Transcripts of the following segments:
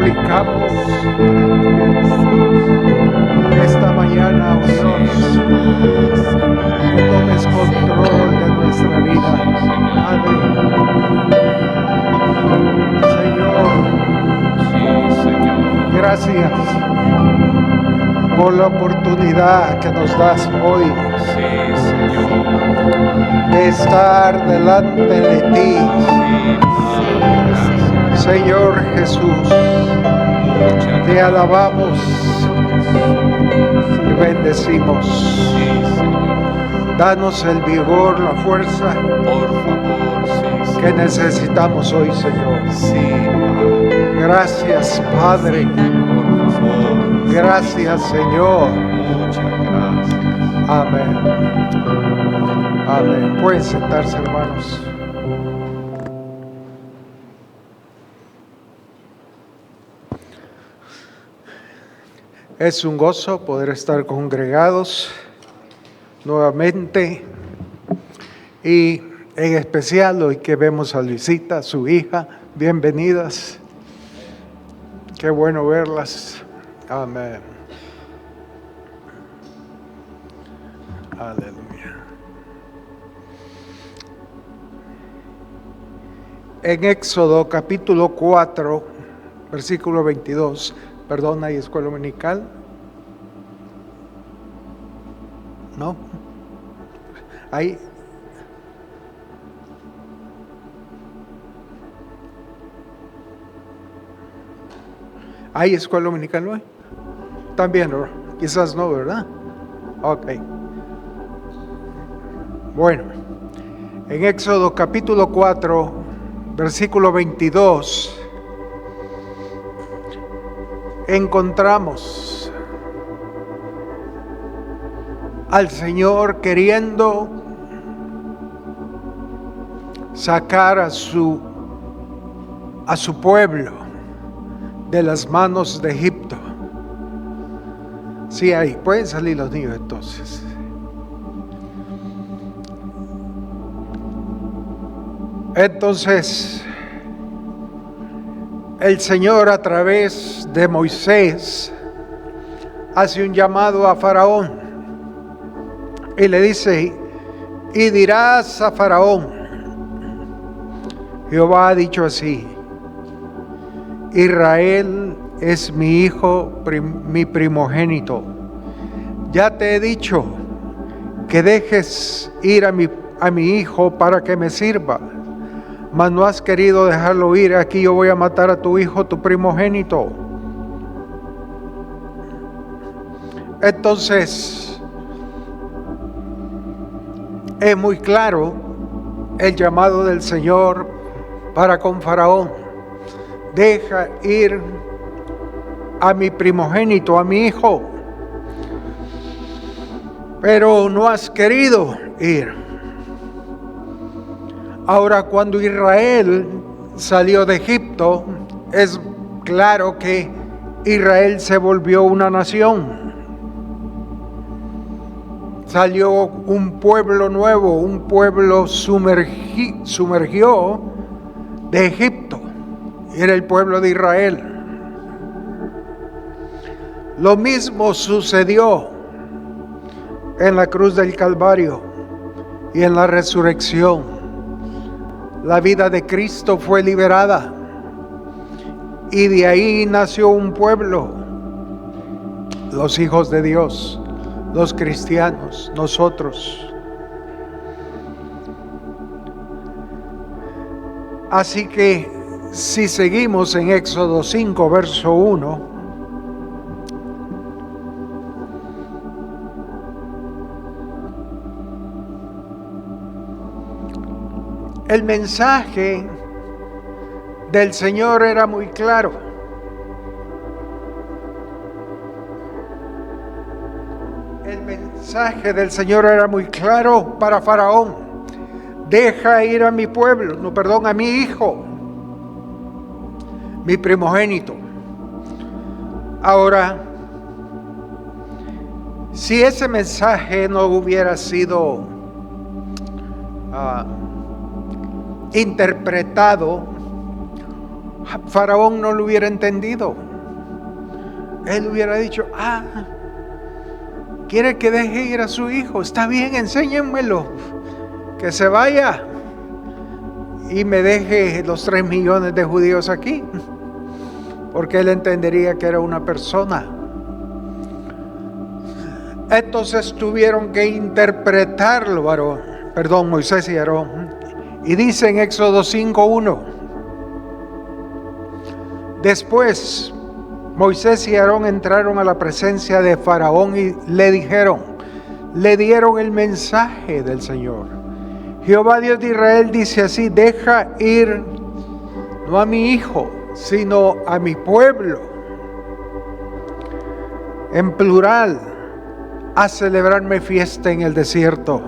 suplicamos esta mañana, oh Dios, que tomes control de nuestra vida, Padre. Señor, gracias por la oportunidad que nos das hoy de estar delante de ti, Señor Jesús. Te alabamos y bendecimos. Danos el vigor, la fuerza, que necesitamos hoy, Señor. Gracias, Padre. Gracias, Señor. Amén. Amén. Pueden sentarse, hermanos. Es un gozo poder estar congregados nuevamente, y en especial hoy que vemos a Luisita, su hija. Bienvenidas. Qué bueno verlas. Amén. Aleluya. En Éxodo capítulo 4, versículo 22. Perdón, ¿hay escuela dominical? ¿No? ¿Hay? ¿Hay escuela dominical hoy? También, ¿no? Quizás no, ¿verdad? Ok. Bueno, en Éxodo capítulo 4, versículo 22, encontramos al Señor queriendo sacar a su pueblo de las manos de Egipto. Sí, ahí pueden salir los niños entonces. Entonces, el Señor a través de Moisés hace un llamado a Faraón y le dice: y dirás a Faraón, Jehová ha dicho así: Israel es mi hijo, mi primogénito. Ya te he dicho que dejes ir a mi hijo para que me sirva, mas no has querido dejarlo ir. Aquí yo voy a matar a tu hijo, tu primogénito. Entonces, es muy claro el llamado del Señor para con Faraón: deja ir a mi primogénito, a mi hijo. Pero no has querido ir. Ahora, cuando Israel salió de Egipto, es claro que Israel se volvió una nación. Salió un pueblo nuevo, un pueblo sumergió de Egipto. Era el pueblo de Israel. Lo mismo sucedió en la cruz del Calvario y en la resurrección. La vida de Cristo fue liberada y de ahí nació un pueblo, los hijos de Dios, los cristianos, nosotros. Así que si seguimos en Éxodo 5, verso 1, el mensaje del Señor era muy claro. El mensaje del Señor era muy claro para Faraón: deja ir a mi pueblo, a mi hijo, mi primogénito. Ahora, si ese mensaje no hubiera sido interpretado Faraón no lo hubiera entendido. Él hubiera dicho, quiere que deje ir a su hijo, está bien, enséñenmelo, que se vaya y me deje los 3 millones de judíos aquí, porque él entendería que era una persona. Entonces tuvieron que interpretarlo, Moisés y Aarón. Y dice en Éxodo 5:1, después Moisés y Aarón entraron a la presencia de Faraón y le dieron el mensaje del Señor. Jehová Dios de Israel dice así: deja ir no a mi hijo, sino a mi pueblo, en plural, a celebrarme fiesta en el desierto.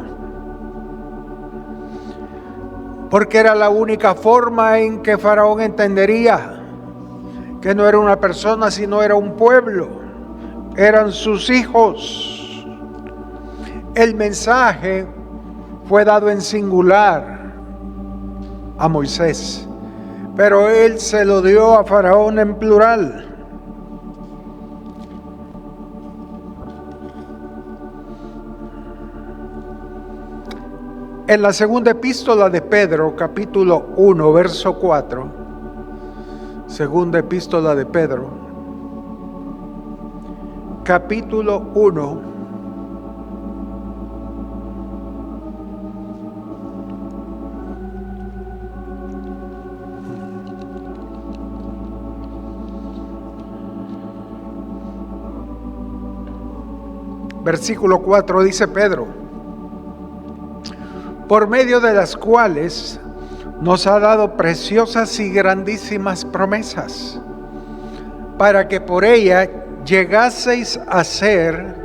Porque era la única forma en que Faraón entendería que no era una persona, sino era un pueblo. Eran sus hijos. El mensaje fue dado en singular a Moisés, pero él se lo dio a Faraón en plural. En la segunda epístola de Pedro, capítulo 1, verso 4, segunda epístola de Pedro, capítulo 1, versículo 4, dice Pedro: por medio de las cuales nos ha dado preciosas y grandísimas promesas, para que por ella llegaseis a ser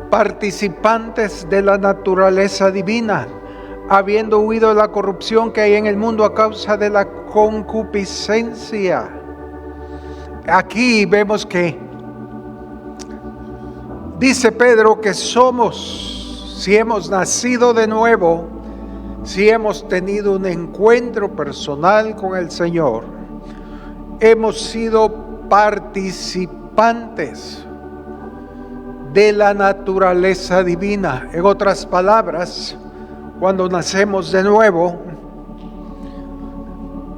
participantes de la naturaleza divina, habiendo huido de la corrupción que hay en el mundo a causa de la concupiscencia. Aquí vemos que dice Pedro que somos, si hemos nacido de nuevo, si hemos tenido un encuentro personal con el Señor, hemos sido participantes de la naturaleza divina. En otras palabras, cuando nacemos de nuevo,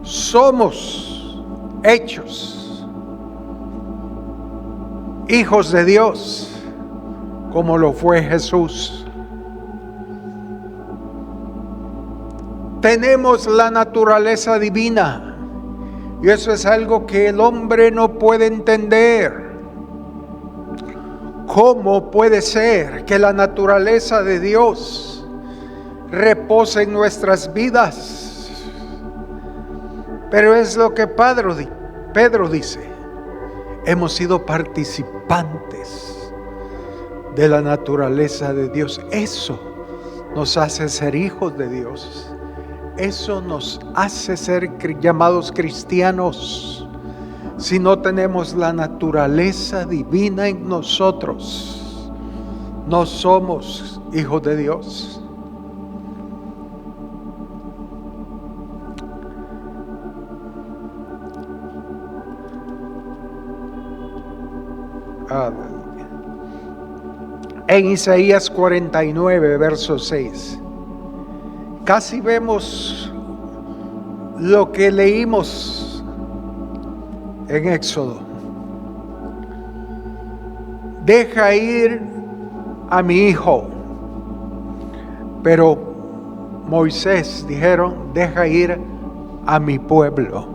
somos hechos hijos de Dios, como lo fue Jesús. Tenemos la naturaleza divina, y eso es algo que el hombre no puede entender. ¿Cómo puede ser que la naturaleza de Dios repose en nuestras vidas? Pero es lo que Pedro dice: hemos sido participantes de la naturaleza de Dios. Eso nos hace ser hijos de Dios. Eso nos hace ser llamados cristianos. Si no tenemos la naturaleza divina en nosotros, no somos hijos de Dios. En Isaías 49, verso 6. Casi vemos lo que leímos en Éxodo. Deja ir a mi hijo. Pero Moisés dijeron: deja ir a mi pueblo.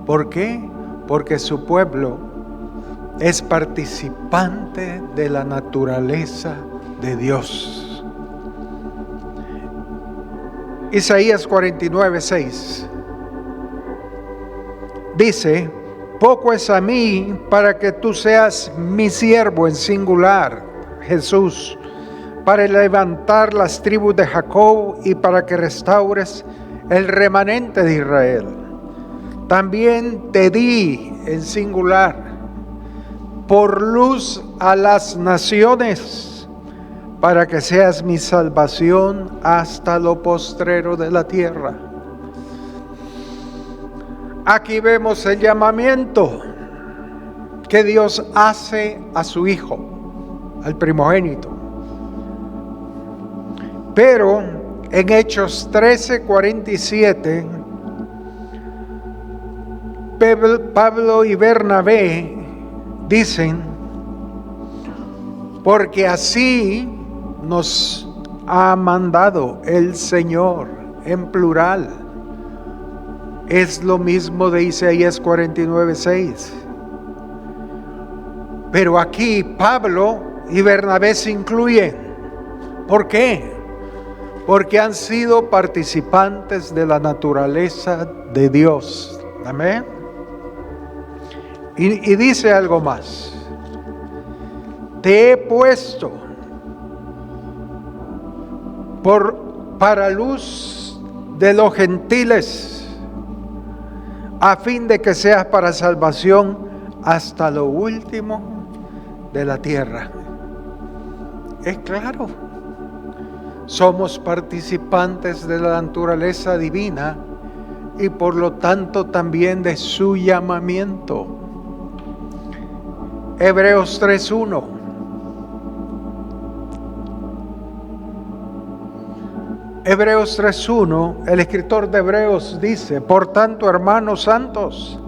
¿Por qué? Porque su pueblo es participante de la naturaleza de Dios. Isaías 49, 6 dice: poco es a mí para que tú seas mi siervo, en singular, Jesús, para levantar las tribus de Jacob y para que restaures el remanente de Israel. También te di, en singular, por luz a las naciones, para que seas mi salvación hasta lo postrero de la tierra. Aquí vemos el llamamiento que Dios hace a su Hijo, al primogénito. Pero en Hechos 13:47, Pablo y Bernabé dicen: porque así nos ha mandado el Señor, en plural. Es lo mismo de Isaías 49:6. Pero aquí Pablo y Bernabé se incluyen. ¿Por qué? Porque han sido participantes de la naturaleza de Dios. Amén. Y dice algo más: te he puesto para luz de los gentiles, a fin de que seas para salvación hasta lo último de la tierra. Es claro, somos participantes de la naturaleza divina y por lo tanto también de su llamamiento. Hebreos 3:1. Hebreos 3:1, el escritor de Hebreos dice: por tanto, hermanos santos,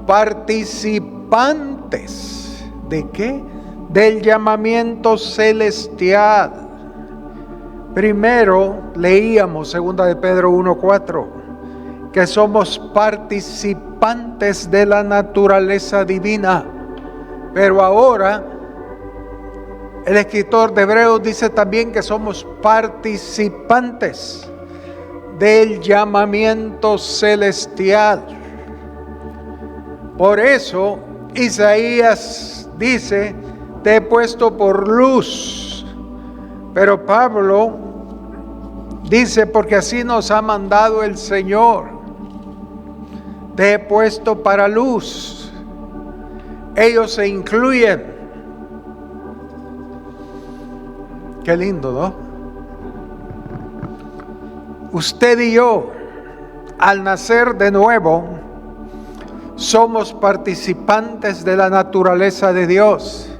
participantes ¿de qué? Del llamamiento celestial. Primero leíamos 2 de Pedro 1:4, que somos participantes de la naturaleza divina. Pero ahora el escritor de Hebreos dice también que somos participantes del llamamiento celestial. Por eso Isaías dice: te he puesto por luz. Pero Pablo dice: porque así nos ha mandado el Señor. Te he puesto para luz. Ellos se incluyen. Qué lindo, ¿no? Usted y yo, al nacer de nuevo, somos participantes de la naturaleza de Dios.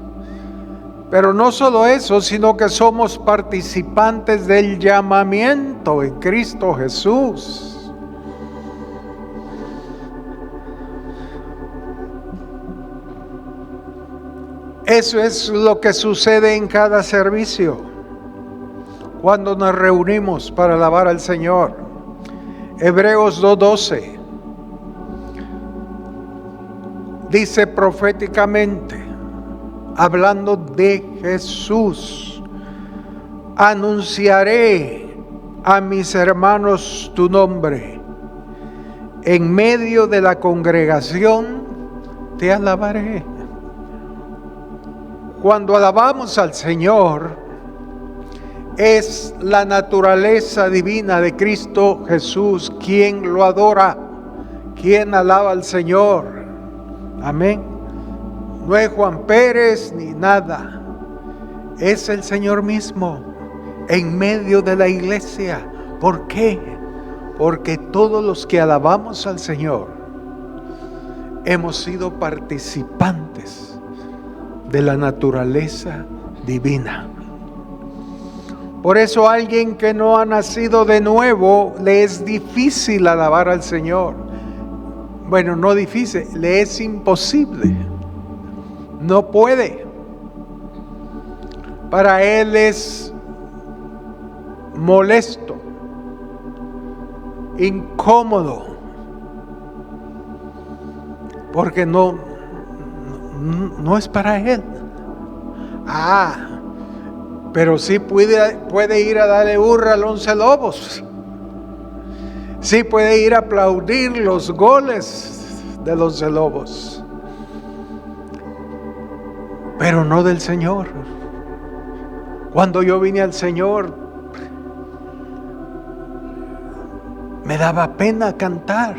Pero no solo eso, sino que somos participantes del llamamiento en Cristo Jesús. Eso es lo que sucede en cada servicio, cuando nos reunimos para alabar al Señor. Hebreos 2:12 dice proféticamente, hablando de Jesús: anunciaré a mis hermanos tu nombre, en medio de la congregación te alabaré. Cuando alabamos al Señor, es la naturaleza divina de Cristo Jesús quien lo adora, quien alaba al Señor. Amén. No es Juan Pérez ni nada, es el Señor mismo en medio de la iglesia. ¿Por qué? Porque todos los que alabamos al Señor hemos sido participantes de la naturaleza divina. Por eso a alguien que no ha nacido de nuevo le es difícil alabar al Señor. Bueno, no difícil, le es imposible. No puede. Para él es molesto, incómodo, porque no es para él. Pero sí puede ir a darle hurra al Once Lobos. Sí puede ir a aplaudir los goles del Once Lobos. Pero no del Señor. Cuando yo vine al Señor, me daba pena cantar.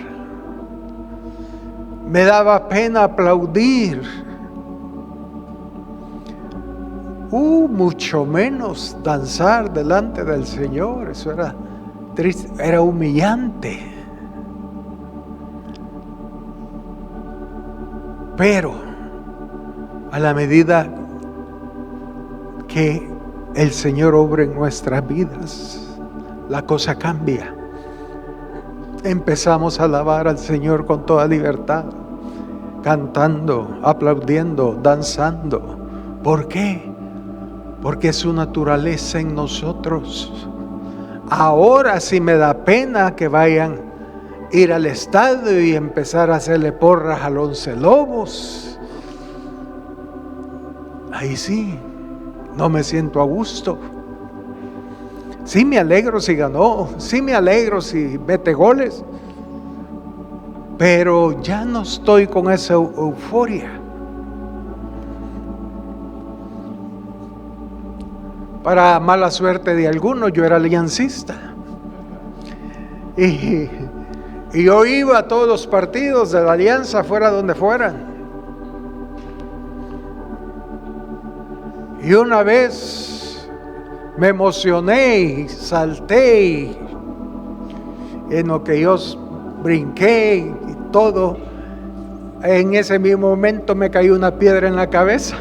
Me daba pena aplaudir. Mucho menos danzar delante del Señor. Eso era triste, era humillante. Pero a la medida que el Señor obra en nuestras vidas, la cosa cambia. Empezamos a alabar al Señor con toda libertad, cantando, aplaudiendo, danzando. ¿Por qué? Porque es su naturaleza en nosotros. Ahora sí me da pena que vayan a ir al estadio y empezar a hacerle porras al Once Lobos. Ahí sí, no me siento a gusto. Sí me alegro si ganó, sí me alegro si mete goles, pero ya no estoy con esa euforia. Para mala suerte de algunos, yo era aliancista. Y yo iba a todos los partidos de la Alianza, fuera donde fueran. Y una vez me emocioné y salté y en lo que yo brinqué y todo, en ese mismo momento me cayó una piedra en la cabeza.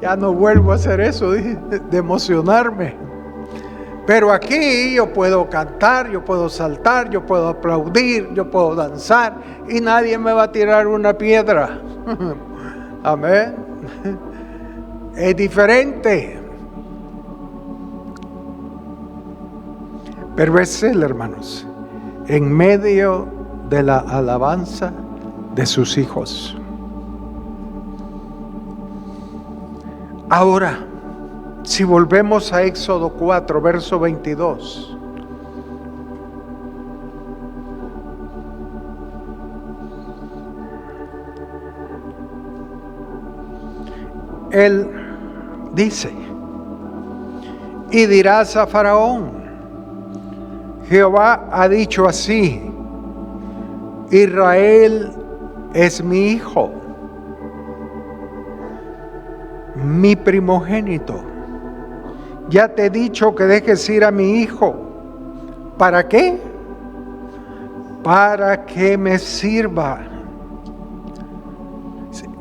Ya no vuelvo a hacer eso, de emocionarme. Pero aquí yo puedo cantar, yo puedo saltar, yo puedo aplaudir, yo puedo danzar y nadie me va a tirar una piedra. Amén. Es diferente. Pero es Él, hermanos, en medio de la alabanza de sus hijos. Ahora, si volvemos a Éxodo 4, verso 22. Él dice, y dirás a Faraón, Jehová ha dicho así, Israel es mi hijo, mi primogénito. Ya te he dicho que dejes ir a mi hijo. ¿Para qué? Para que me sirva.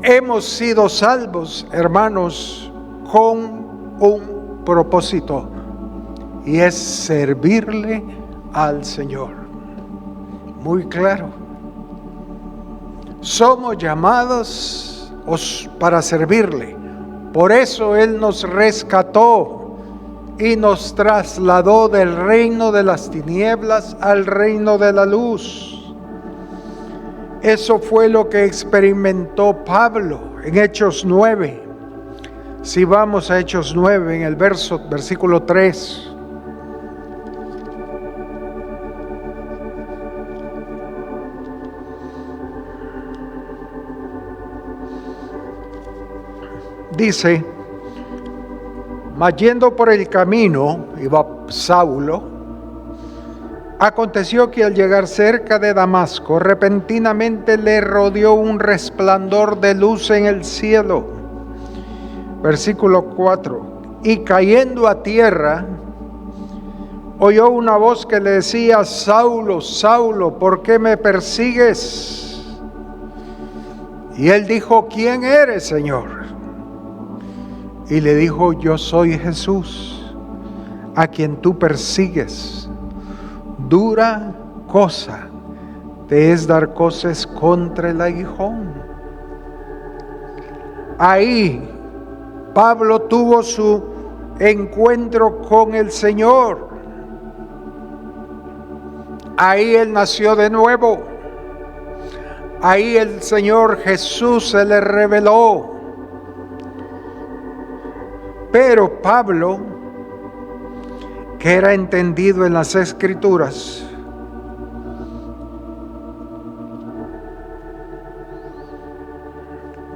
Hemos sido salvos, hermanos, con un propósito, y es servirle al Señor. Muy claro. Somos llamados para servirle. Por eso Él nos rescató y nos trasladó del reino de las tinieblas al reino de la luz. Eso fue lo que experimentó Pablo en Hechos 9. Si vamos a Hechos 9, en el versículo 3. Dice, mas yendo por el camino, iba Saulo, aconteció que al llegar cerca de Damasco, repentinamente le rodeó un resplandor de luz en el cielo. Versículo 4, y cayendo a tierra, oyó una voz que le decía, Saulo, Saulo, ¿por qué me persigues? Y él dijo, ¿quién eres, Señor? Y le dijo, yo soy Jesús, a quien tú persigues. Dura cosa te es dar coces contra el aguijón. Ahí Pablo tuvo su encuentro con el Señor. Ahí él nació de nuevo. Ahí el Señor Jesús se le reveló. Pero Pablo, que era entendido en las Escrituras,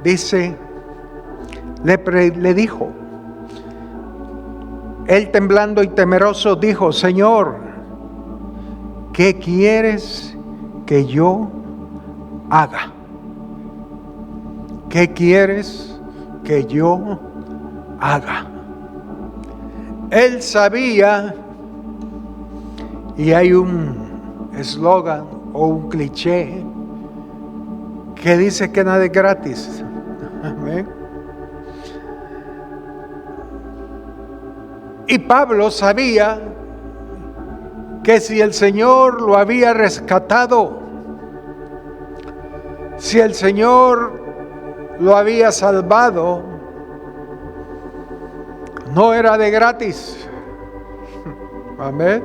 dice, le dijo, él temblando y temeroso dijo, Señor, ¿qué quieres que yo haga? ¿Qué quieres que yo haga? Él sabía, y hay un eslogan o un cliché que dice que nada es gratis. Amén. Y Pablo sabía que si el Señor lo había rescatado, si el Señor lo había salvado, no era de gratis. Amén.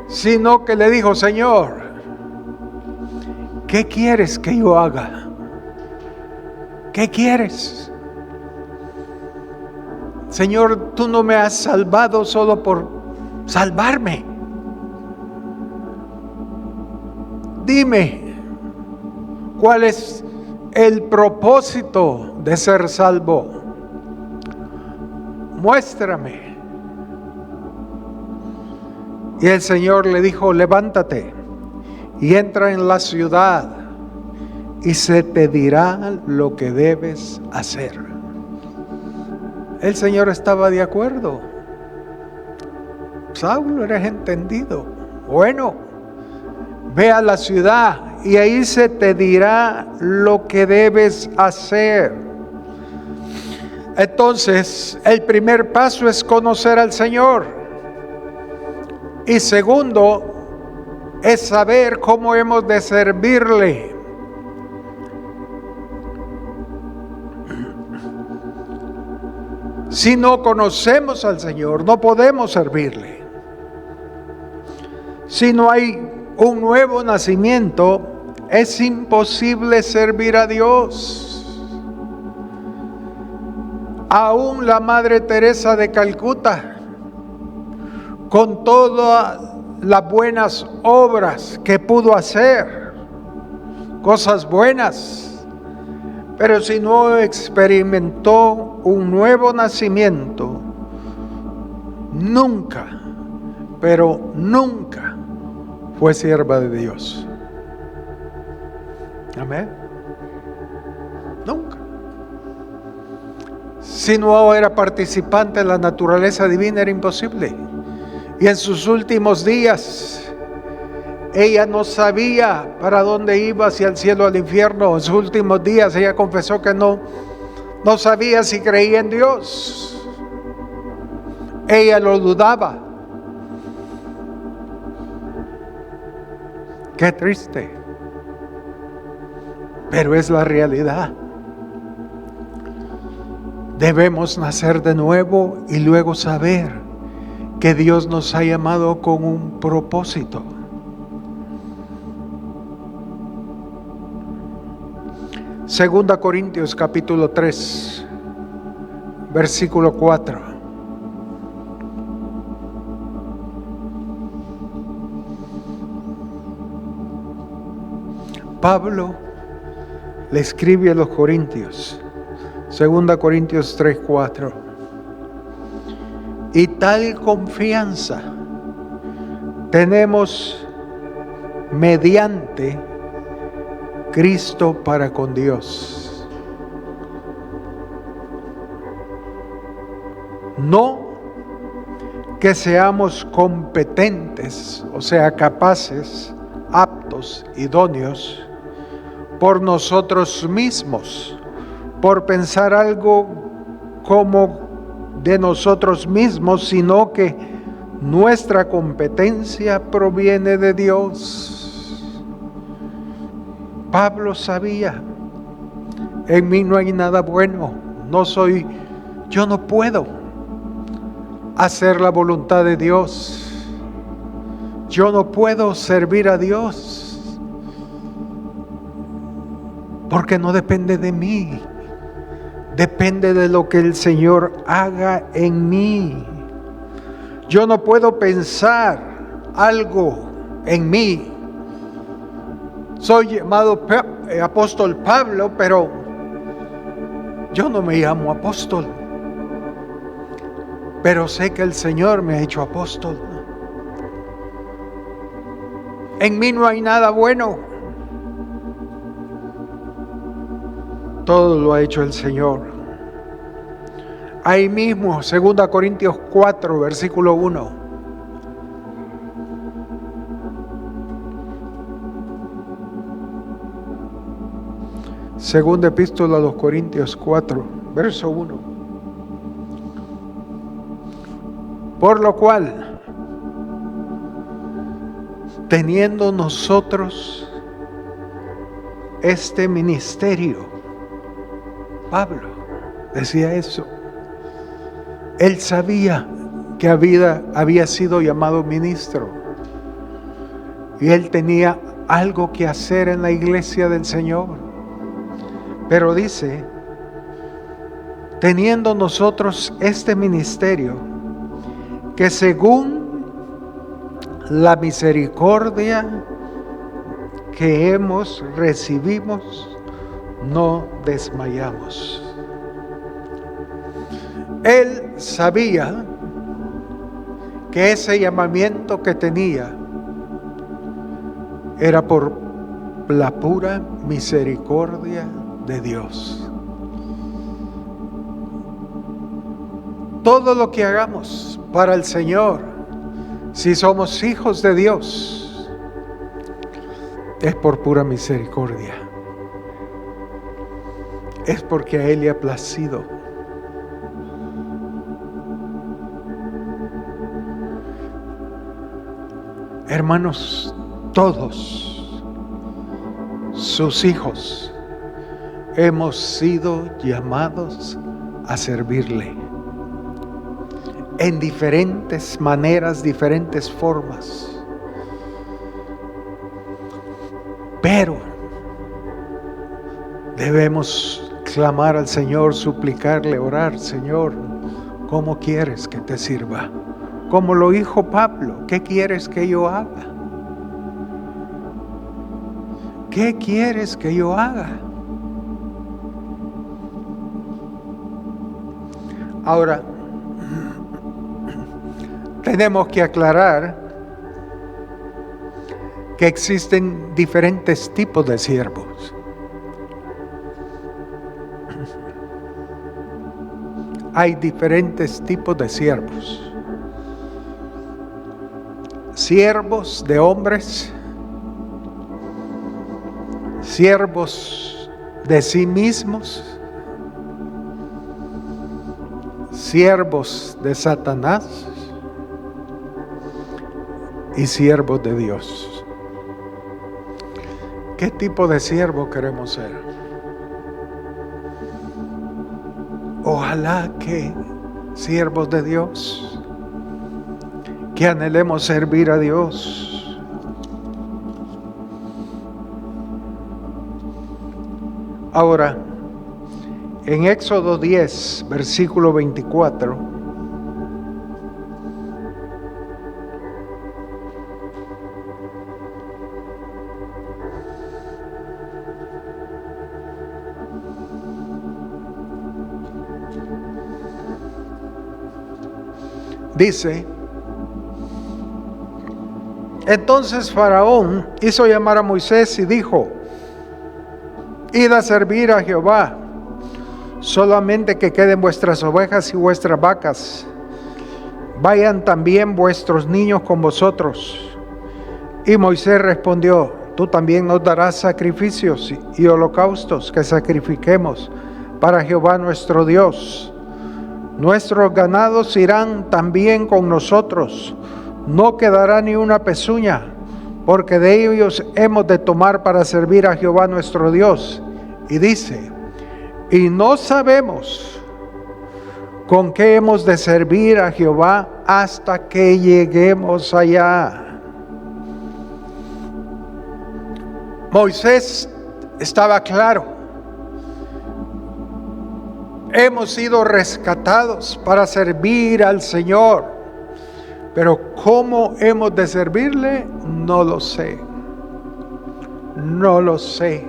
Sino que le dijo: Señor, ¿qué quieres que yo haga? ¿Qué quieres? Señor, tú no me has salvado solo por salvarme. Dime, ¿cuál es el propósito de ser salvo? Muéstrame. Y el Señor le dijo: levántate y entra en la ciudad y se te dirá lo que debes hacer. El Señor estaba de acuerdo. Saulo, eres entendido. Bueno, ve a la ciudad y ahí se te dirá lo que debes hacer. Entonces, el primer paso es conocer al Señor. Y segundo, es saber cómo hemos de servirle. Si no conocemos al Señor, no podemos servirle. Si no hay un nuevo nacimiento, es imposible servir a Dios. Aún la Madre Teresa de Calcuta, con todas las buenas obras que pudo hacer, cosas buenas, pero si no experimentó un nuevo nacimiento, nunca, pero nunca fue sierva de Dios. Amén. Nunca. Si no era participante en la naturaleza divina, era imposible. Y en sus últimos días, ella no sabía para dónde iba, si al cielo o al infierno. En sus últimos días ella confesó que no sabía si creía en Dios. Ella lo dudaba. Qué triste. Pero es la realidad. Debemos nacer de nuevo y luego saber que Dios nos ha llamado con un propósito. Segunda Corintios capítulo 3, versículo 4. Pablo le escribe a los Corintios, Segunda Corintios 3, 4. Y tal confianza tenemos mediante Cristo para con Dios. No que seamos competentes, o sea, capaces, aptos, idóneos, por nosotros mismos, por pensar algo como de nosotros mismos, sino que nuestra competencia proviene de Dios. Pablo sabía: en mí no hay nada bueno, yo no puedo hacer la voluntad de Dios, yo no puedo servir a Dios, porque no depende de mí. Depende de lo que el Señor haga en mí. Yo no puedo pensar algo en mí. Soy llamado apóstol Pablo, pero yo no me llamo apóstol. Pero sé que el Señor me ha hecho apóstol. En mí no hay nada bueno. Todo lo ha hecho el Señor. Ahí mismo, 2 Corintios 4, versículo 1. Segunda epístola a los Corintios 4, verso 1. Por lo cual, teniendo nosotros este ministerio, Pablo decía eso. Él sabía que había sido llamado ministro y él tenía algo que hacer en la iglesia del Señor. Pero dice, teniendo nosotros este ministerio, que según la misericordia que hemos recibido, no desmayamos. Él sabía que ese llamamiento que tenía era por la pura misericordia de Dios. Todo lo que hagamos para el Señor, si somos hijos de Dios, es por pura misericordia. Es porque a Él le ha placido. Hermanos, todos sus hijos hemos sido llamados a servirle en diferentes maneras, diferentes formas. Pero debemos clamar al Señor, suplicarle, orar: Señor, ¿cómo quieres que te sirva? Como lo dijo Pablo, ¿qué quieres que yo haga? ¿Qué quieres que yo haga? Ahora, tenemos que aclarar que existen diferentes tipos de siervos. Hay diferentes tipos de siervos. Siervos de hombres, siervos de sí mismos, siervos de Satanás y siervos de Dios. ¿Qué tipo de siervo queremos ser? Ojalá que siervos de Dios, que anhelemos servir a Dios. Ahora, en Éxodo 10, versículo 24, dice: entonces Faraón hizo llamar a Moisés y dijo: id a servir a Jehová, solamente que queden vuestras ovejas y vuestras vacas. Vayan también vuestros niños con vosotros. Y Moisés respondió: tú también nos darás sacrificios y holocaustos que sacrifiquemos para Jehová nuestro Dios. Nuestros ganados irán también con nosotros. No quedará ni una pezuña, porque de ellos hemos de tomar para servir a Jehová nuestro Dios. Y dice: y no sabemos con qué hemos de servir a Jehová hasta que lleguemos allá. Moisés estaba claro: hemos sido rescatados para servir al Señor. Pero ¿cómo hemos de servirle? No lo sé. No lo sé.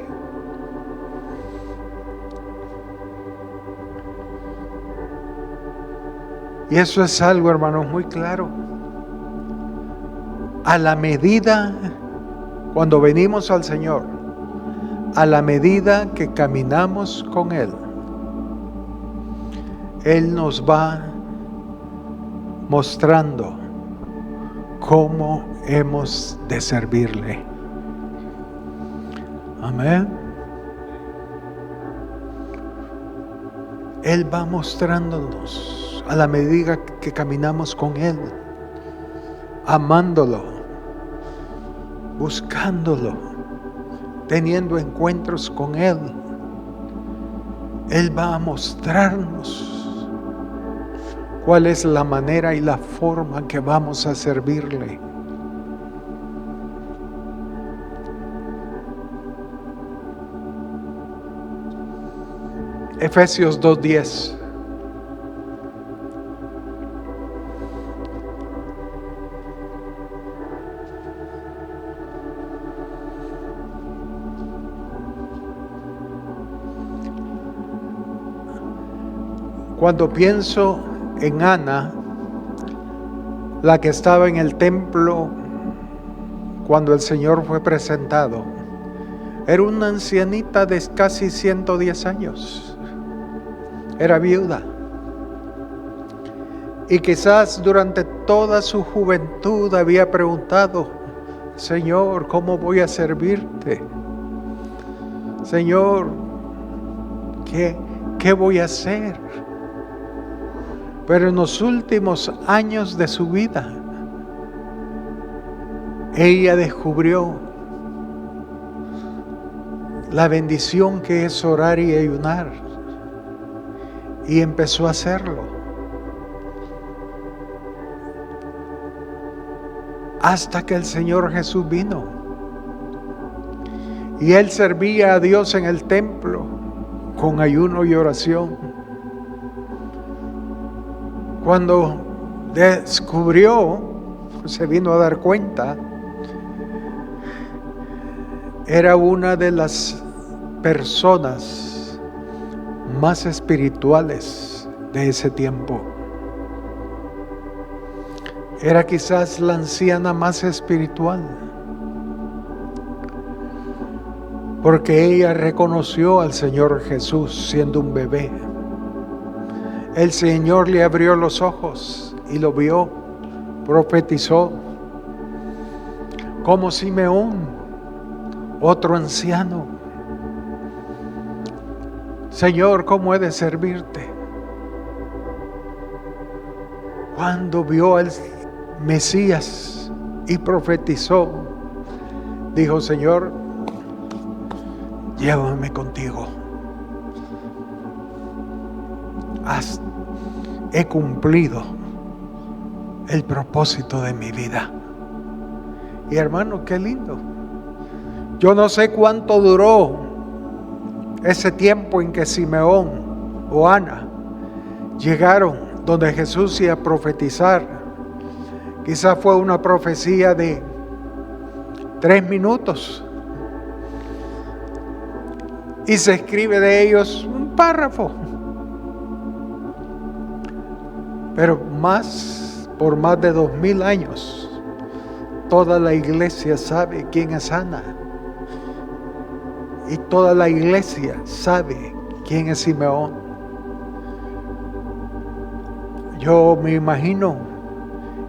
Y eso es algo, hermanos, muy claro. A la medida, cuando venimos al Señor, a la medida que caminamos con Él, Él nos va mostrando cómo hemos de servirle. Amén. Él va mostrándonos a la medida que caminamos con Él, amándolo, buscándolo, teniendo encuentros con Él. Él va a mostrarnos cuál es la manera y la forma que vamos a servirle. Efesios 2:10. Cuando pienso en Ana, la que estaba en el templo cuando el Señor fue presentado, era una ancianita de casi 110 años. Era viuda. Y quizás durante toda su juventud había preguntado: Señor, ¿cómo voy a servirte? Señor, ¿qué voy a hacer? Pero en los últimos años de su vida, ella descubrió la bendición que es orar y ayunar, y empezó a hacerlo. Hasta que el Señor Jesús vino y Él servía a Dios en el templo con ayuno y oración. Cuando descubrió, se vino a dar cuenta, era una de las personas más espirituales de ese tiempo. Era quizás la anciana más espiritual, porque ella reconoció al Señor Jesús siendo un bebé. El Señor le abrió los ojos y lo vio, profetizó. Como Simeón, otro anciano: Señor, ¿cómo he de servirte? Cuando vio al Mesías y profetizó, dijo: Señor, llévame contigo. He cumplido el propósito de mi vida. Y hermano, qué lindo. Yo no sé cuánto duró ese tiempo en que Simeón o Ana llegaron donde Jesús iba a profetizar. Quizás fue una profecía de 3 minutos. Y se escribe de ellos un párrafo. Pero por más de 2000 años, toda la iglesia sabe quién es Ana. Y toda la iglesia sabe quién es Simeón. Yo me imagino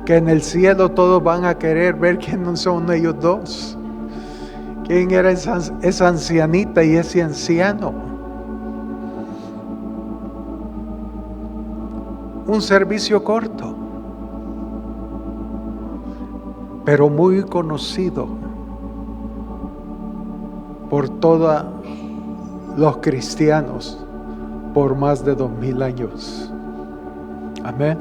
que en el cielo todos van a querer ver quiénes son ellos dos. ¿Quién era esa ancianita y ese anciano? Un servicio corto, pero muy conocido por todos los cristianos por más de 2000 años. Amén.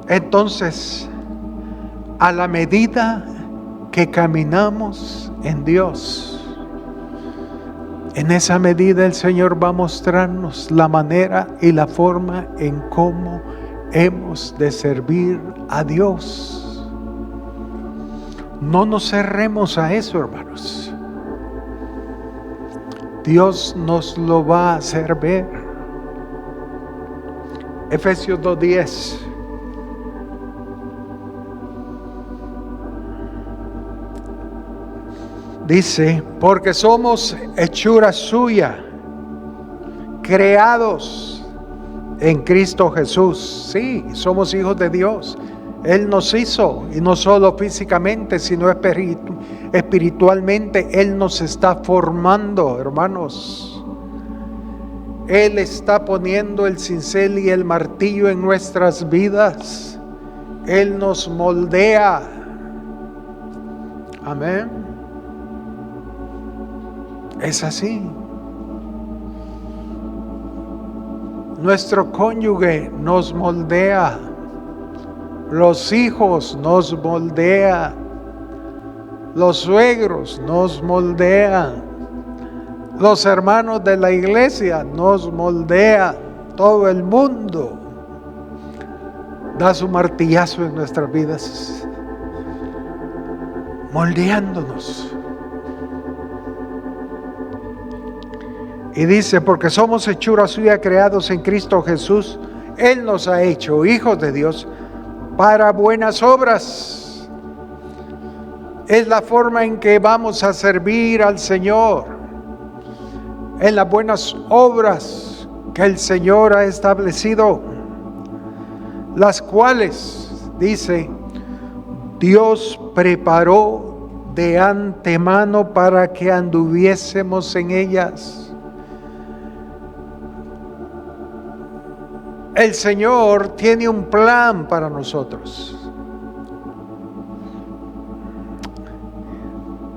Entonces, a la medida que caminamos en Dios, en esa medida el Señor va a mostrarnos la manera y la forma en cómo hemos de servir a Dios. No nos cerremos a eso, hermanos. Dios nos lo va a hacer ver. Efesios 2:10. Dice: porque somos hechura suya, creados en Cristo Jesús. Sí, somos hijos de Dios. Él nos hizo, y no solo físicamente, sino espiritualmente. Él nos está formando, hermanos. Él está poniendo el cincel y el martillo en nuestras vidas. Él nos moldea. Amén. Es así. Nuestro cónyuge nos moldea. Los hijos nos moldean. Los suegros nos moldean. Los hermanos de la iglesia nos moldean. Todo el mundo da su martillazo en nuestras vidas, moldeándonos. Y dice, porque somos hechura suya, creados en Cristo Jesús. Él nos ha hecho hijos de Dios para buenas obras. Es la forma en que vamos a servir al Señor, en las buenas obras que el Señor ha establecido, las cuales, dice, Dios preparó de antemano para que anduviésemos en ellas. El Señor tiene un plan para nosotros.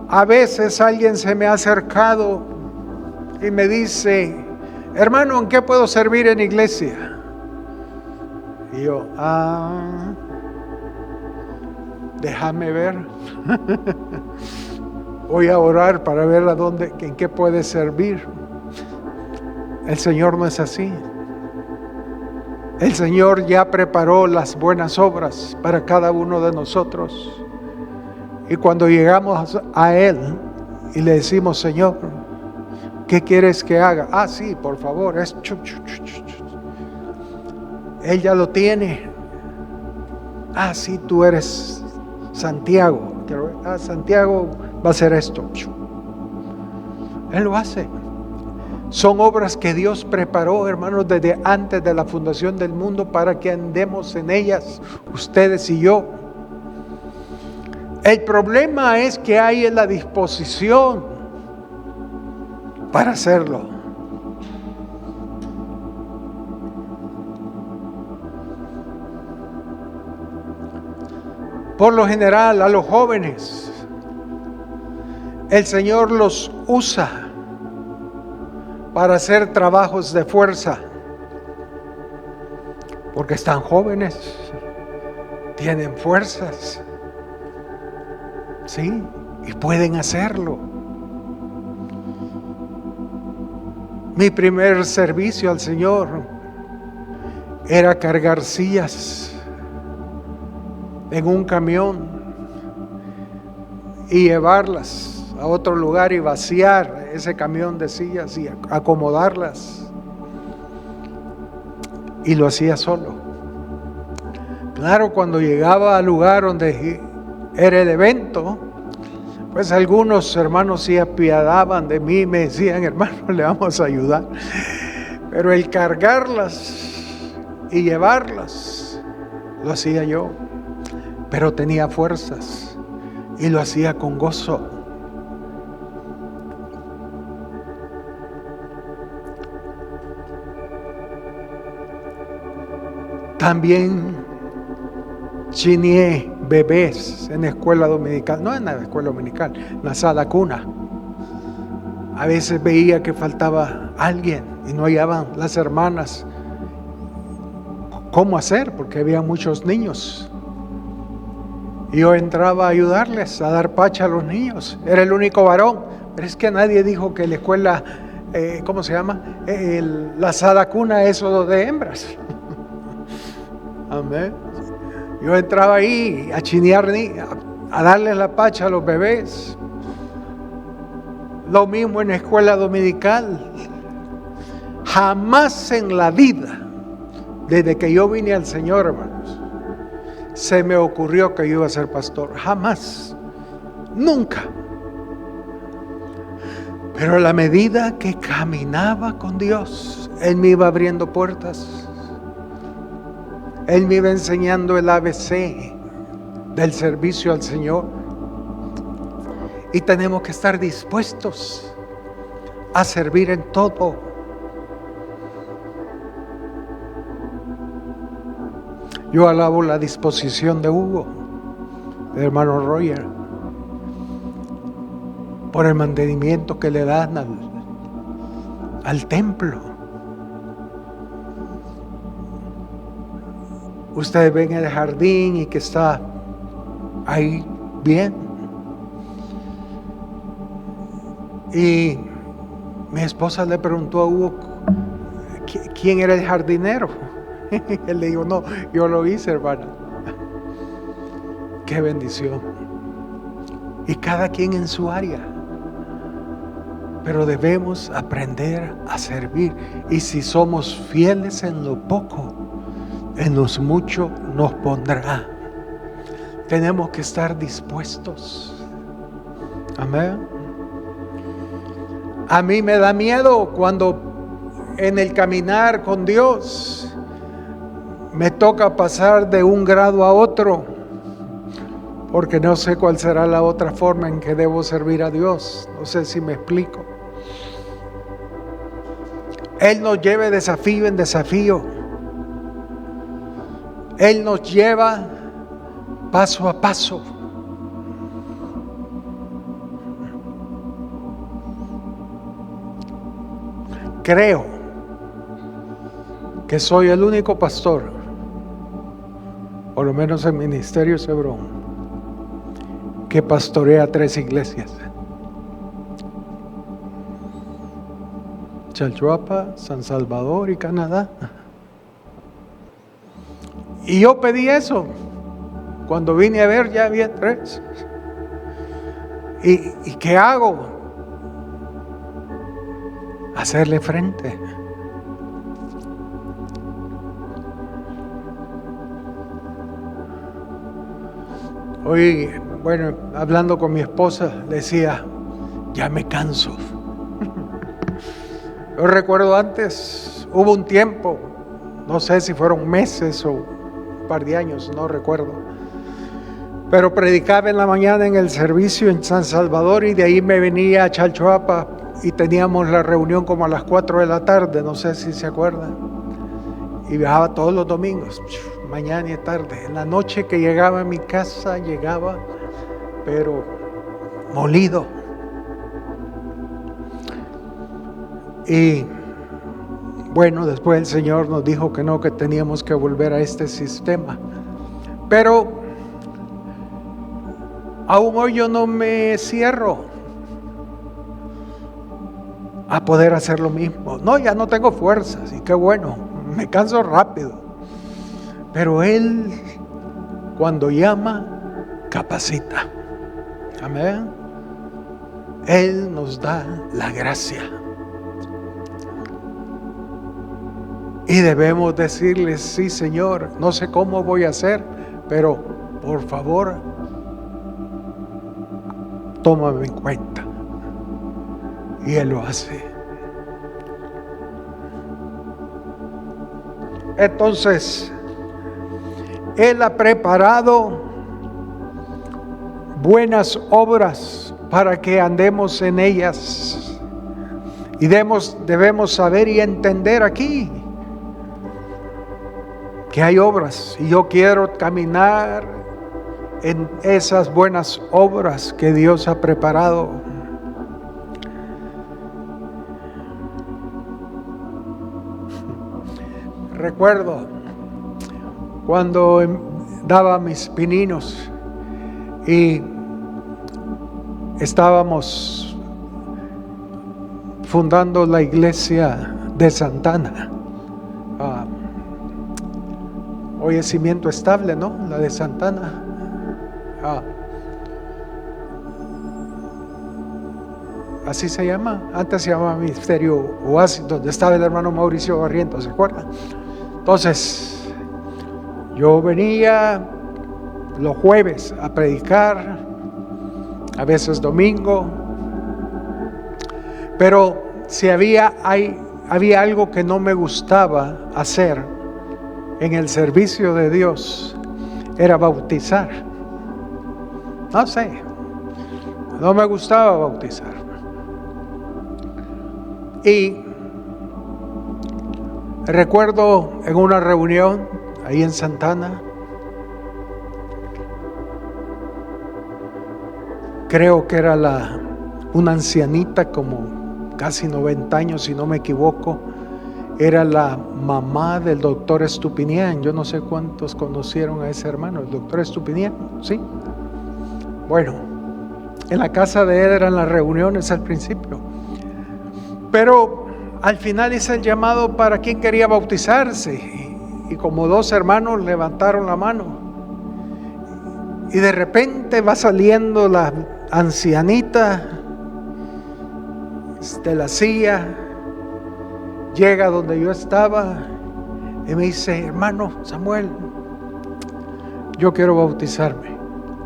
A veces alguien se me ha acercado y me dice, hermano, ¿en qué puedo servir en iglesia? Y yo, déjame ver. Voy a orar para ver en qué puede servir. El Señor no es así. El Señor ya preparó las buenas obras para cada uno de nosotros. Y cuando llegamos a Él y le decimos, Señor, ¿qué quieres que haga? Sí, por favor, Él ya lo tiene. Sí, tú eres Santiago. Santiago va a hacer esto. Él lo hace. Son obras que Dios preparó, hermanos, desde antes de la fundación del mundo para que andemos en ellas, ustedes y yo. El problema es que hay en la disposición para hacerlo. Por lo general, a los jóvenes, el Señor los usa para hacer trabajos de fuerza, porque están jóvenes, tienen fuerzas, ¿sí? Y pueden hacerlo. Mi primer servicio al Señor era cargar sillas en un camión y llevarlas a otro lugar y vaciar ese camión de sillas y acomodarlas. Y lo hacía solo. Claro, cuando llegaba al lugar donde era el evento, pues algunos hermanos se apiadaban de mí y me decían, hermano, le vamos a ayudar. Pero el cargarlas y llevarlas, lo hacía yo. Pero tenía fuerzas y lo hacía con gozo. También chineé bebés en la escuela dominical, no en la escuela dominical, en la sala cuna. A veces veía que faltaba alguien y no hallaban las hermanas cómo hacer, porque había muchos niños. Y yo entraba a ayudarles, a dar pacha a los niños. Era el único varón, pero es que nadie dijo que la escuela, ¿cómo se llama? La sala cuna es solo de hembras. Amén. Yo entraba ahí a chinear, a darles la pacha a los bebés. Lo mismo en la escuela dominical. Jamás en la vida, desde que yo vine al Señor, hermanos, se me ocurrió que yo iba a ser pastor. Jamás. Nunca. Pero a la medida que caminaba con Dios, Él me iba abriendo puertas. Él me iba enseñando el ABC del servicio al Señor. Y tenemos que estar dispuestos a servir en todo. Yo alabo la disposición de Hugo, del hermano Roger, por el mantenimiento que le dan al templo. Ustedes ven el jardín y que está ahí bien. Y mi esposa le preguntó a Hugo quién era el jardinero. Él le dijo, no, yo lo hice, hermana. Qué bendición. Y cada quien en su área. Pero debemos aprender a servir. Y si somos fieles en lo poco, en lo mucho nos pondrá. Tenemos que estar dispuestos. Amén. A mí me da miedo cuando en el caminar con Dios me toca pasar de un grado a otro, porque no sé cuál será la otra forma en que debo servir a Dios. No sé si me explico. Él nos lleva de desafío en desafío. Él nos lleva paso a paso. Creo que soy el único pastor, por lo menos en Ministerio Hebrón, que pastorea 3 iglesias: Chalchuapa, San Salvador y Canadá. Y yo pedí eso. Cuando vine a ver, ya había 3. ¿Y qué hago? Hacerle frente. Hoy, bueno, hablando con mi esposa, le decía, ya me canso. Yo recuerdo antes, hubo un tiempo, no sé si fueron meses o un par de años, no recuerdo, pero predicaba en la mañana en el servicio en San Salvador y de ahí me venía a Chalchuapa y teníamos la reunión como a las 4 de la tarde, no sé si se acuerdan, y viajaba todos los domingos, mañana y tarde. En la noche que llegaba a mi casa, llegaba pero molido. Y bueno, después el Señor nos dijo que no, que teníamos que volver a este sistema. Pero aún hoy yo no me cierro a poder hacer lo mismo. No, ya no tengo fuerzas y qué bueno, me canso rápido. Pero Él, cuando llama, capacita. Amén. Él nos da la gracia. Y debemos decirle, sí, Señor, no sé cómo voy a hacer, pero por favor, tómame en cuenta. Y Él lo hace. Entonces, Él ha preparado buenas obras para que andemos en ellas. Y debemos saber y entender aquí que hay obras. Y yo quiero caminar en esas buenas obras que Dios ha preparado. Recuerdo cuando daba mis pininos y estábamos fundando la iglesia de Santana. Hoy es Cimiento Estable, ¿no? La de Santana. Así se llama. Antes se llamaba Ministerio Oasis, donde estaba el hermano Mauricio Barrientos, ¿se acuerdan? Entonces, yo venía los jueves a predicar, a veces domingo, pero si había algo que no me gustaba hacer en el servicio de Dios, era bautizar. No sé, no me gustaba bautizar. Y recuerdo en una reunión ahí en Santana. Creo que era una ancianita como casi 90 años, si no me equivoco. Era la mamá del doctor Estupinián. Yo no sé cuántos conocieron a ese hermano, el doctor Estupinián, ¿sí? Bueno, en la casa de él eran las reuniones al principio. Pero al final hice el llamado para quien quería bautizarse. Y como 2 hermanos levantaron la mano. Y de repente va saliendo la ancianita de la silla, llega donde yo estaba y me dice: hermano Samuel, yo quiero bautizarme.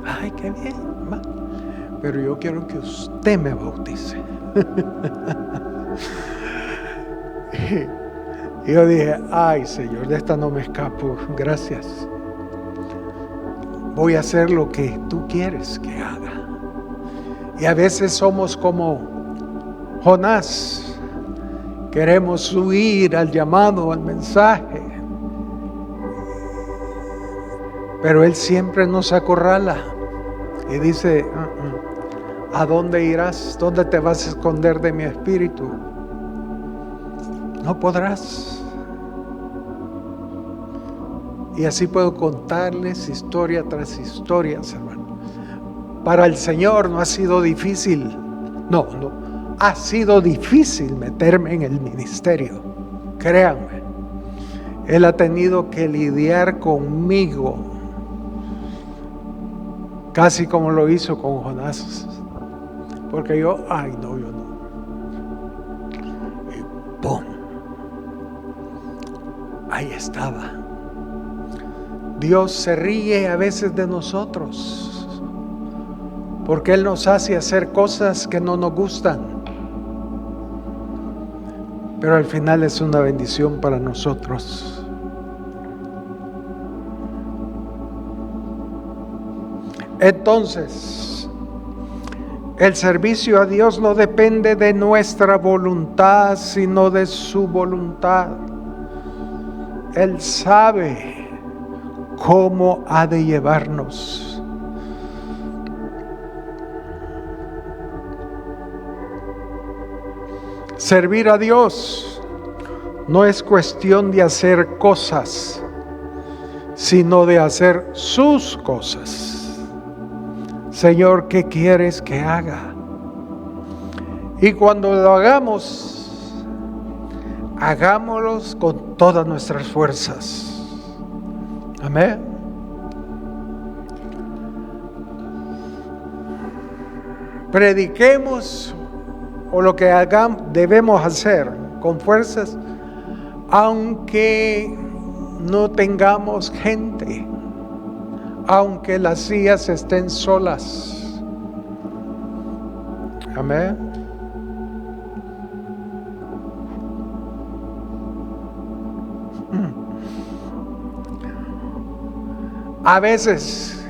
Ay, qué bien, hermano, pero yo quiero que usted me bautice. Y yo dije: ay, Señor, de esta no me escapo, gracias. Voy a hacer lo que tú quieres que haga. Y a veces somos como Jonás, queremos huir al llamado, al mensaje, pero Él siempre nos acorrala y dice: ¿a dónde irás? ¿Dónde te vas a esconder de mi espíritu? No podrás. Y así puedo contarles historia tras historia, hermano. Para el Señor no ha sido difícil. No, ha sido difícil meterme en el ministerio. Créanme. Él ha tenido que lidiar conmigo, casi como lo hizo con Jonás. Porque yo no. Y ¡pum! Ahí estaba. Dios se ríe a veces de nosotros, porque Él nos hace hacer cosas que no nos gustan, pero al final es una bendición para nosotros. Entonces, el servicio a Dios no depende de nuestra voluntad, sino de su voluntad. Él sabe cómo ha de llevarnos. Servir a Dios no es cuestión de hacer cosas, sino de hacer sus cosas. Señor, ¿qué quieres que haga? Y cuando lo hagamos, hagámoslo con todas nuestras fuerzas. Amén. Prediquemos o lo que hagamos, debemos hacer con fuerzas, aunque no tengamos gente, aunque las sillas estén solas. Amén. A veces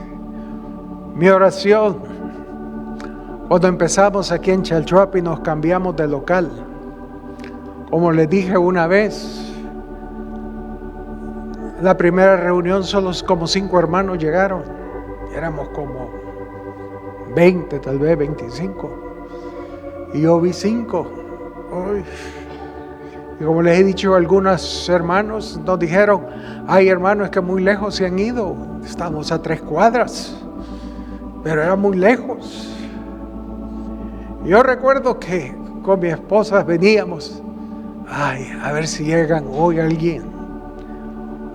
mi oración, cuando empezamos aquí en Chalchuapa y nos cambiamos de local, como les dije una vez, la primera reunión solo como 5 hermanos llegaron, éramos como 20, tal vez 25, y yo vi 5. Uy. Y como les he dicho, algunos hermanos nos dijeron: ay, hermano, es que muy lejos se han ido, estamos a 3 cuadras, pero era muy lejos. Yo recuerdo que con mi esposa veníamos: ay, a ver si llegan hoy alguien,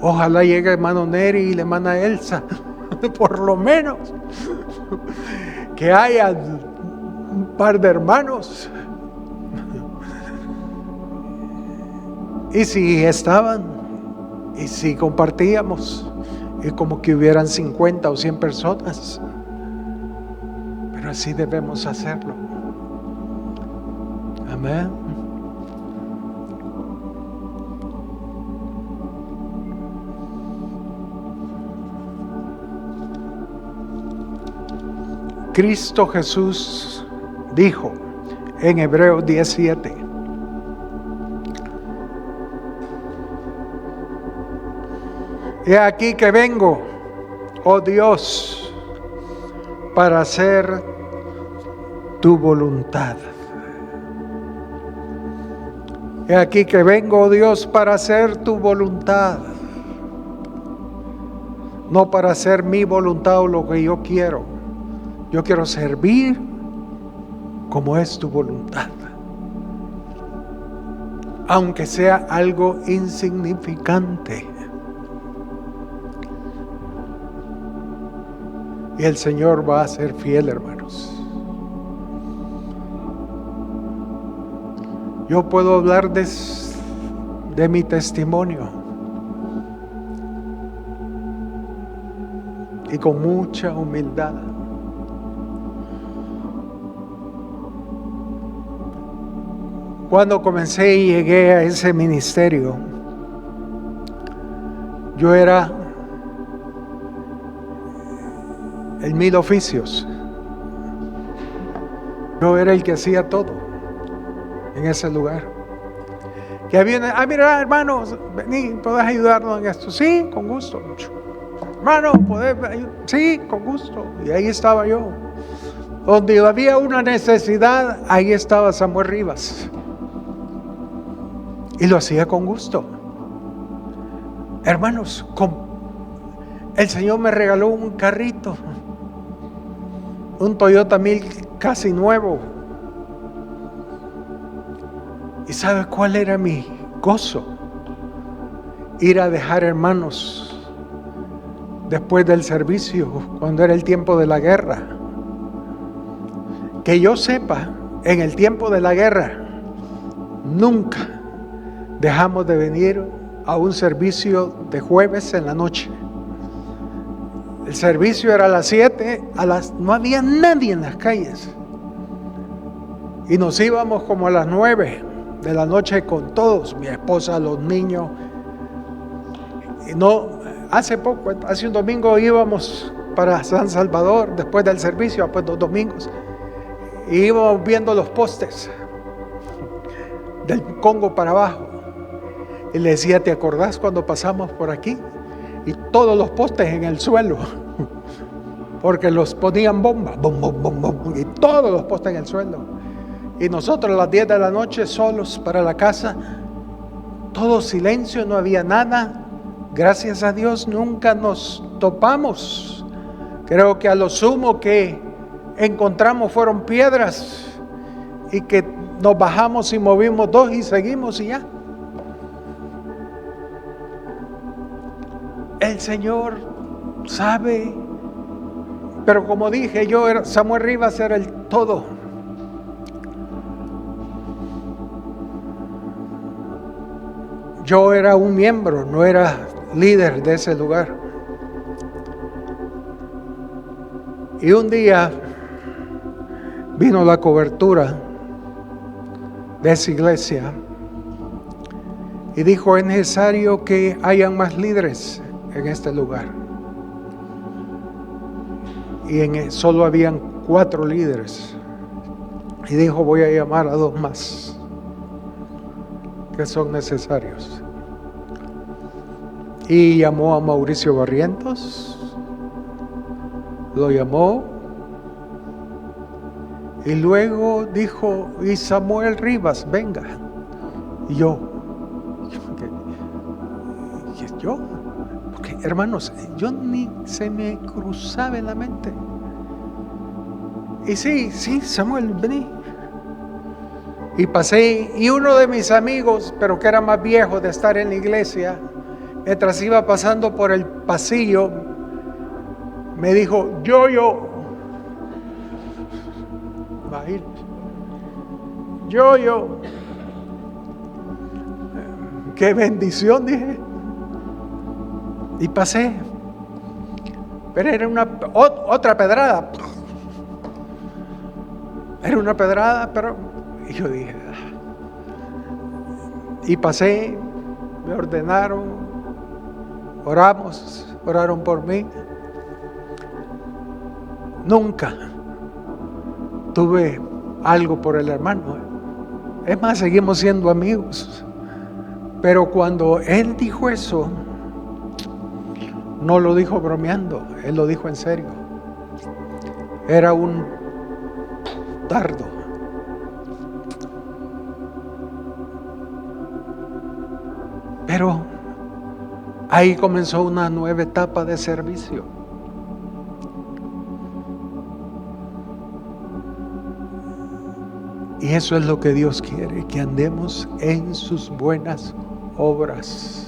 ojalá llegue hermano Neri y la hermana Elsa, por lo menos, que haya un par de hermanos. Y si estaban, y si compartíamos, y como que hubieran 50 o 100 personas. Pero así debemos hacerlo. Amén. Cristo Jesús dijo en Hebreos 17: He aquí que vengo, oh Dios, para hacer tu voluntad. He aquí que vengo, oh Dios, para hacer tu voluntad. No para hacer mi voluntad o lo que yo quiero. Yo quiero servir como es tu voluntad. Aunque sea algo insignificante. Y el Señor va a ser fiel, hermanos. Yo puedo hablar de mi testimonio. Y con mucha humildad. Cuando comencé y llegué a ese ministerio, yo era el 1000 oficios. Yo era el que hacía todo en ese lugar. Que había, mira, hermanos, vení, ¿podés ayudarnos en esto? Sí, con gusto. Hermano, ¿podés ayudar? Sí, con gusto. Y ahí estaba yo. Donde había una necesidad, ahí estaba Samuel Rivas. Y lo hacía con gusto. Hermanos, el Señor me regaló un carrito. Un Toyota 1000 casi nuevo. ¿Y sabe cuál era mi gozo? Ir a dejar hermanos después del servicio, cuando era el tiempo de la guerra. Que yo sepa, en el tiempo de la guerra, nunca dejamos de venir a un servicio de jueves en la noche. El servicio era a las 7, no había nadie en las calles. Y nos íbamos como a las 9 de la noche con todos, mi esposa, los niños. Y no, hace un domingo íbamos para San Salvador, después del servicio, después 2 domingos. Y íbamos viendo los postes del Congo para abajo. Y le decía, ¿te acordás cuando pasamos por aquí? Y todos los postes en el suelo, porque los ponían bomba, bom, bom, bom, bom, y todos los postes en el suelo. Y nosotros a las 10 de la noche solos para la casa, todo silencio, no había nada. Gracias a Dios nunca nos topamos. Creo que a lo sumo que encontramos fueron piedras y que nos bajamos y movimos 2 y seguimos y ya. El Señor sabe, pero como dije, Samuel Rivas era el todo. Yo era un miembro, no era líder de ese lugar. Y un día vino la cobertura de esa iglesia y dijo, es necesario que hayan más líderes en este lugar. Y solo habían 4 líderes. Y dijo, voy a llamar a 2 más que son necesarios. Y llamó a Mauricio Barrientos, lo llamó, y luego dijo, y Samuel Rivas, venga. Y yo, porque hermanos, yo ni se me cruzaba en la mente. Y sí, Samuel, vení. Y pasé, y uno de mis amigos, pero que era más viejo de estar en la iglesia, mientras iba pasando por el pasillo, me dijo, yo. Qué bendición, dije. Y pasé. Pero era otra pedrada. Era una pedrada, pero... Y yo dije, y pasé, me ordenaron, oraron por mí. Nunca tuve algo por el hermano. Es más, seguimos siendo amigos. Pero cuando él dijo eso, no lo dijo bromeando, él lo dijo en serio. Era un dardo. Pero ahí comenzó una nueva etapa de servicio. Y eso es lo que Dios quiere, que andemos en sus buenas obras.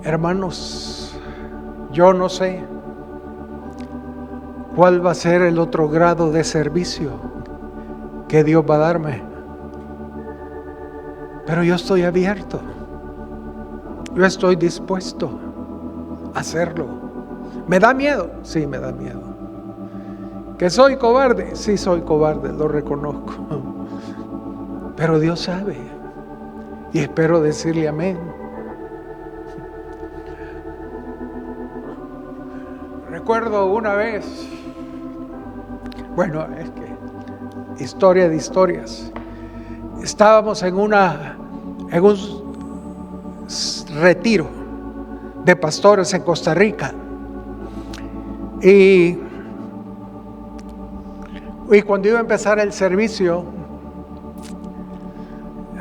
Hermanos, yo no sé cuál va a ser el otro grado de servicio que Dios va a darme, pero yo estoy abierto, yo estoy dispuesto a hacerlo. ¿Me da miedo? Sí, me da miedo. ¿Que soy cobarde? Sí, soy cobarde, lo reconozco. Pero Dios sabe, y espero decirle amén. Recuerdo una vez, bueno, es que historia de historias. Estábamos en un retiro de pastores en Costa Rica. Y cuando iba a empezar el servicio,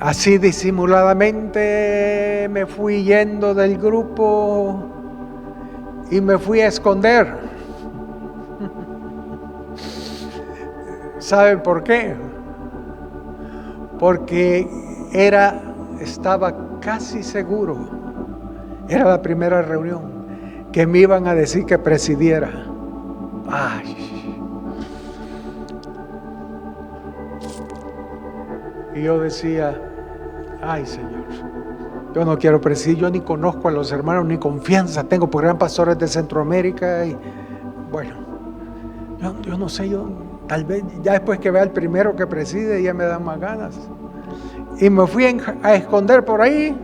así disimuladamente me fui yendo del grupo y me fui a esconder. ¿Saben por qué? Porque estaba casi seguro, era la primera reunión, que me iban a decir que presidiera. Ay. Y yo decía, ay Señor, yo no quiero presidir, yo ni conozco a los hermanos, ni confianza tengo, porque eran pastores de Centroamérica y bueno, yo no sé, tal vez ya después que vea el primero que preside ya me dan más ganas. Y me fui a esconder por ahí.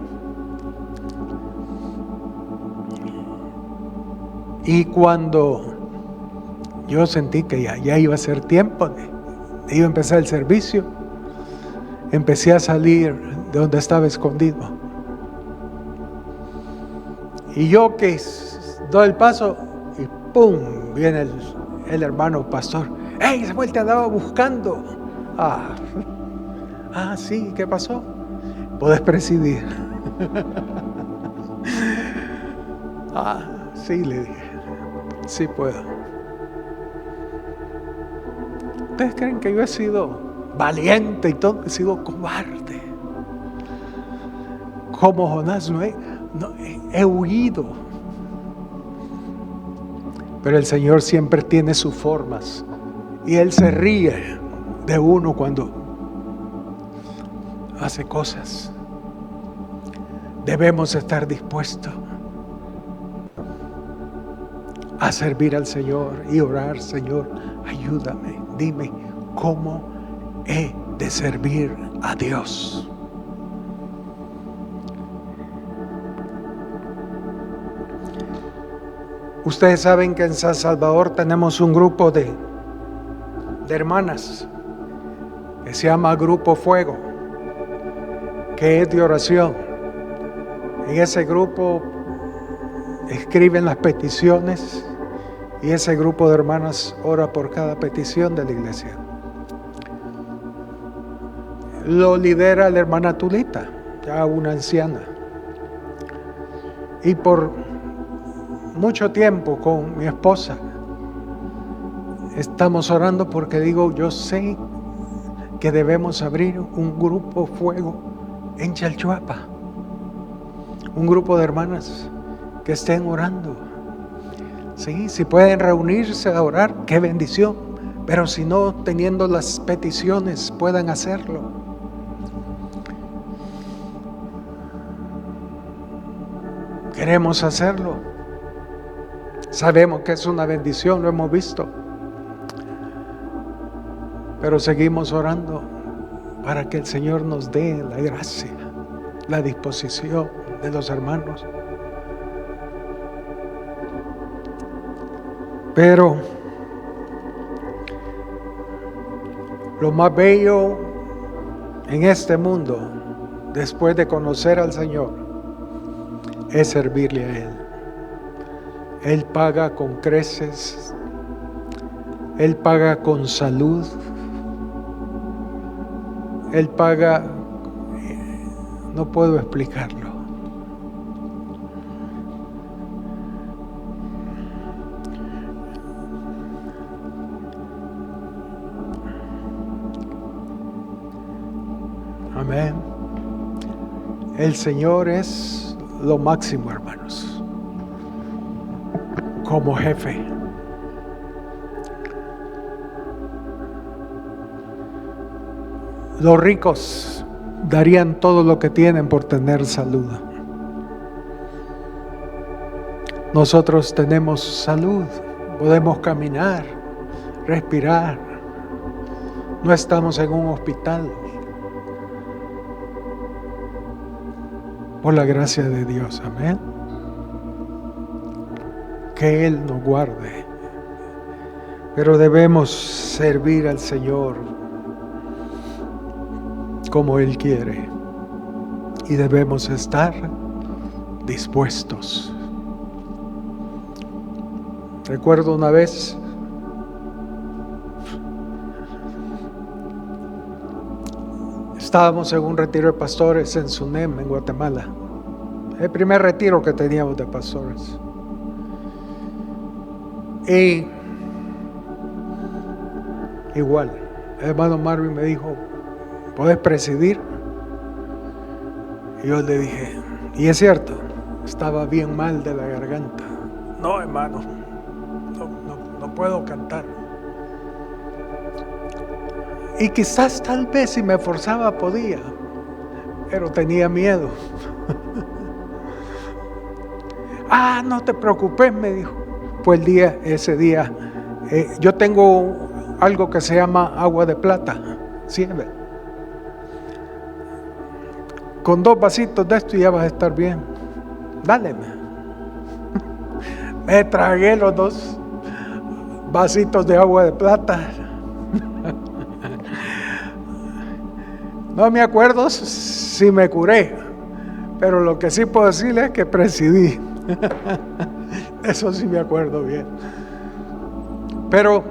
Y cuando yo sentí que ya iba a ser tiempo iba a empezar el servicio, empecé a salir de donde estaba escondido. Y yo que doy el paso y ¡pum! Viene el hermano pastor. ¡Ey, Samuel, te andaba buscando! Sí, ¿qué pasó? ¿Podés presidir? Sí, le dije. Sí puedo. ¿Ustedes creen que yo he sido valiente y todo? He sido cobarde. Como Jonás, he huido. Pero el Señor siempre tiene sus formas. Y Él se ríe de uno cuando hace cosas. Debemos estar dispuestos a servir al Señor y orar: Señor, ayúdame, dime cómo he de servir a Dios. Ustedes saben que en San Salvador tenemos un grupo de hermanas que se llama Grupo Fuego, que es de oración. En ese grupo escriben las peticiones y ese grupo de hermanas ora por cada petición de la iglesia. Lo lidera la hermana Tulita, ya una anciana. Y por mucho tiempo con mi esposa estamos orando, porque digo, yo sé que debemos abrir un grupo Fuego en Chalchuapa, un grupo de hermanas que estén orando. Sí, si pueden reunirse a orar, qué bendición, pero si no, teniendo las peticiones, puedan hacerlo. Queremos hacerlo. Sabemos que es una bendición, lo hemos visto. Pero seguimos orando para que el Señor nos dé la gracia, la disposición de los hermanos. Pero lo más bello en este mundo, después de conocer al Señor, es servirle a Él. Él paga con creces, Él paga con salud, Él paga, no puedo explicarlo. Amén. El Señor es lo máximo, hermanos, como jefe. Los ricos darían todo lo que tienen por tener salud. Nosotros tenemos salud, podemos caminar, respirar, no estamos en un hospital. Por la gracia de Dios, amén. Que Él nos guarde. Pero debemos servir al Señor como Él quiere. Y debemos estar dispuestos. Recuerdo una vez, estábamos en un retiro de pastores en Sunem, en Guatemala. El primer retiro que teníamos de pastores. Y igual, el hermano Marvin me dijo, ¿puedes presidir? Y yo le dije, y es cierto, estaba bien mal de la garganta. No, hermano, no puedo cantar. Y quizás tal vez si me esforzaba podía, pero tenía miedo. No te preocupes, me dijo. Pues ese día, yo tengo algo que se llama agua de plata, ¿sí? Con 2 vasitos de esto ya vas a estar bien. Dale. Me tragué los 2 vasitos de agua de plata. No me acuerdo si me curé, pero lo que sí puedo decirle es que presidí. Eso sí me acuerdo bien. Pero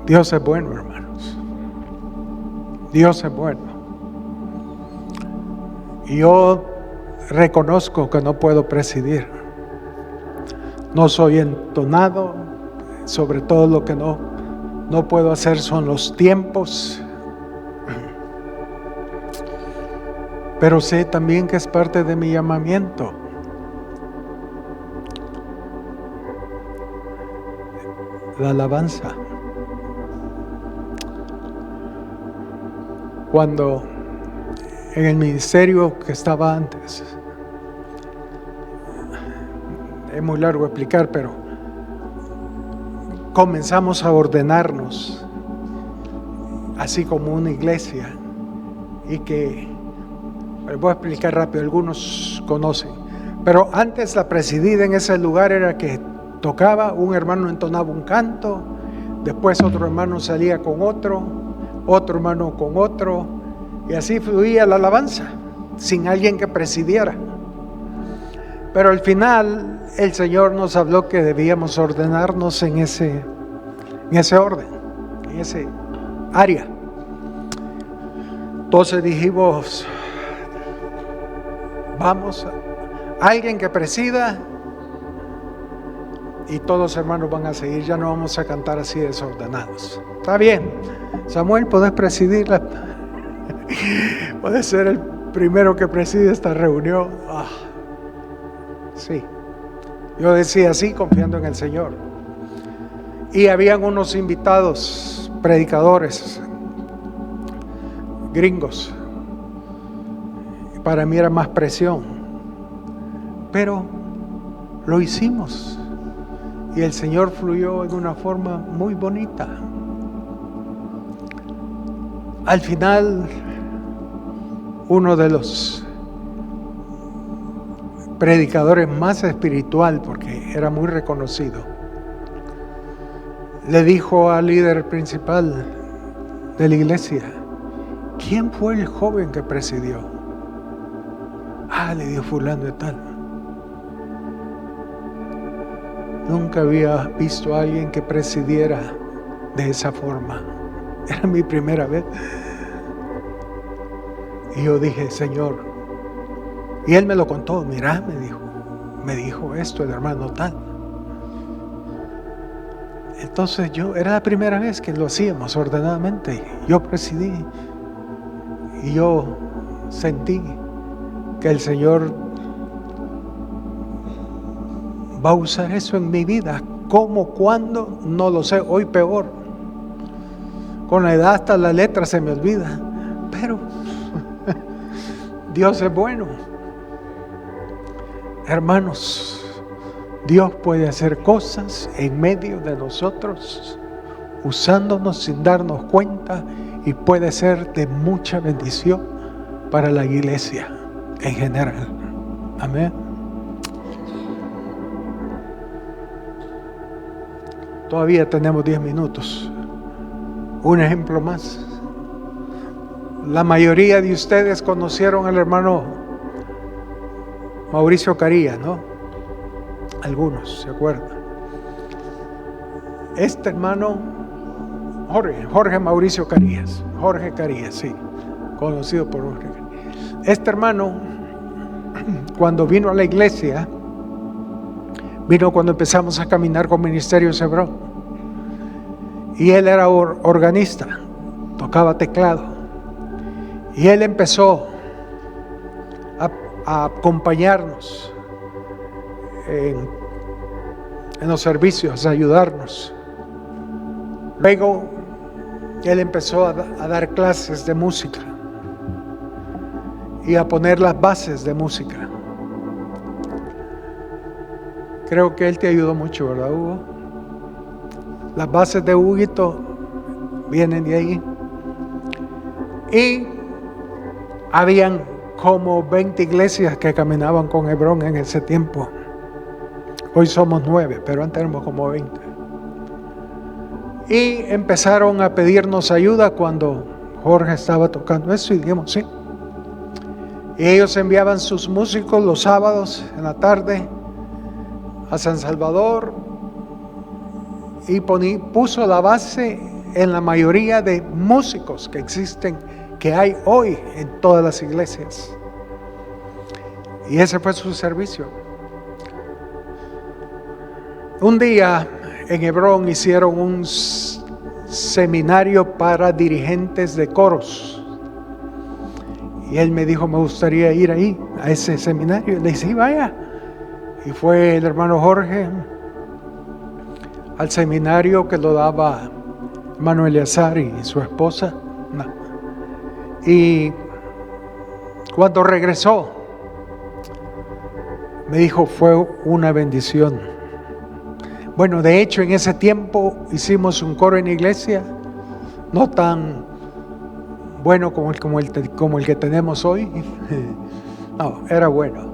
Dios es bueno, hermanos. Dios es bueno. Y yo reconozco que no puedo presidir. No soy entonado. Sobre todo lo que no puedo hacer son los tiempos. Pero sé también que es parte de mi llamamiento. La alabanza. Cuando en el ministerio que estaba antes, es muy largo explicar, pero comenzamos a ordenarnos, así como una iglesia, y que, les voy a explicar rápido, algunos conocen, pero antes la presidida en ese lugar era que tocaba, un hermano entonaba un canto, después otro hermano salía con otro hermano con otro, y así fluía la alabanza, sin alguien que presidiera. Pero al final el Señor nos habló que debíamos ordenarnos en ese orden, en ese área. Entonces dijimos, vamos, alguien que presida, y todos los hermanos van a seguir, ya no vamos a cantar así desordenados. Está bien, Samuel, podés presidirla. Puedes ser el primero que preside esta reunión. Sí, yo decía así, confiando en el Señor. Y habían unos invitados, predicadores gringos. Para mí era más presión, pero lo hicimos y el Señor fluyó en una forma muy bonita. Al final, uno de los predicadores más espiritual, porque era muy reconocido, le dijo al líder principal de la iglesia, ¿quién fue el joven que presidió? le dijo fulano de tal. Nunca había visto a alguien que presidiera de esa forma. Era mi primera vez. Y yo dije, Señor, y él me lo contó, mira, me dijo esto el hermano tal. Entonces era la primera vez que lo hacíamos ordenadamente. Yo presidí y yo sentí que el Señor va a usar eso en mi vida. ¿Cómo? ¿Cuándo? No lo sé. Hoy peor. Con la edad hasta la letra se me olvida. Pero Dios es bueno. Hermanos, Dios puede hacer cosas en medio de nosotros, usándonos sin darnos cuenta, y puede ser de mucha bendición para la iglesia en general. Amén. Todavía tenemos 10 minutos. Un ejemplo más. La mayoría de ustedes conocieron al hermano Mauricio Carías, ¿no? Algunos se acuerdan. Este hermano, Jorge Mauricio Carías, Jorge Carías, sí, conocido por Jorge Carías. Este hermano, cuando vino a la iglesia, vino cuando empezamos a caminar con Ministerio Hebrón. Y él era organista, tocaba teclado. Y él empezó a acompañarnos en los servicios, a ayudarnos. Luego él empezó a dar clases de música y a poner las bases de música. Creo que él te ayudó mucho, ¿verdad, Hugo? Las bases de Huguito vienen de ahí. Y habían como 20 iglesias que caminaban con Hebrón en ese tiempo. Hoy somos 9, pero antes éramos como 20. Y empezaron a pedirnos ayuda cuando Jorge estaba tocando eso, y dijimos sí. Y ellos enviaban sus músicos los sábados en la tarde a San Salvador, y puso la base en la mayoría de músicos que existen, que hay hoy en todas las iglesias. Y ese fue su servicio. Un día en Hebrón hicieron un seminario para dirigentes de coros. Y él me dijo, me gustaría ir ahí, a ese seminario. Y le dije, sí, vaya. Y fue el hermano Jorge al seminario que lo daba Manuel Eleazar y su esposa. No. Y cuando regresó, me dijo, fue una bendición. Bueno, de hecho, en ese tiempo hicimos un coro en la iglesia, no tan bueno como el que tenemos hoy. No, era bueno.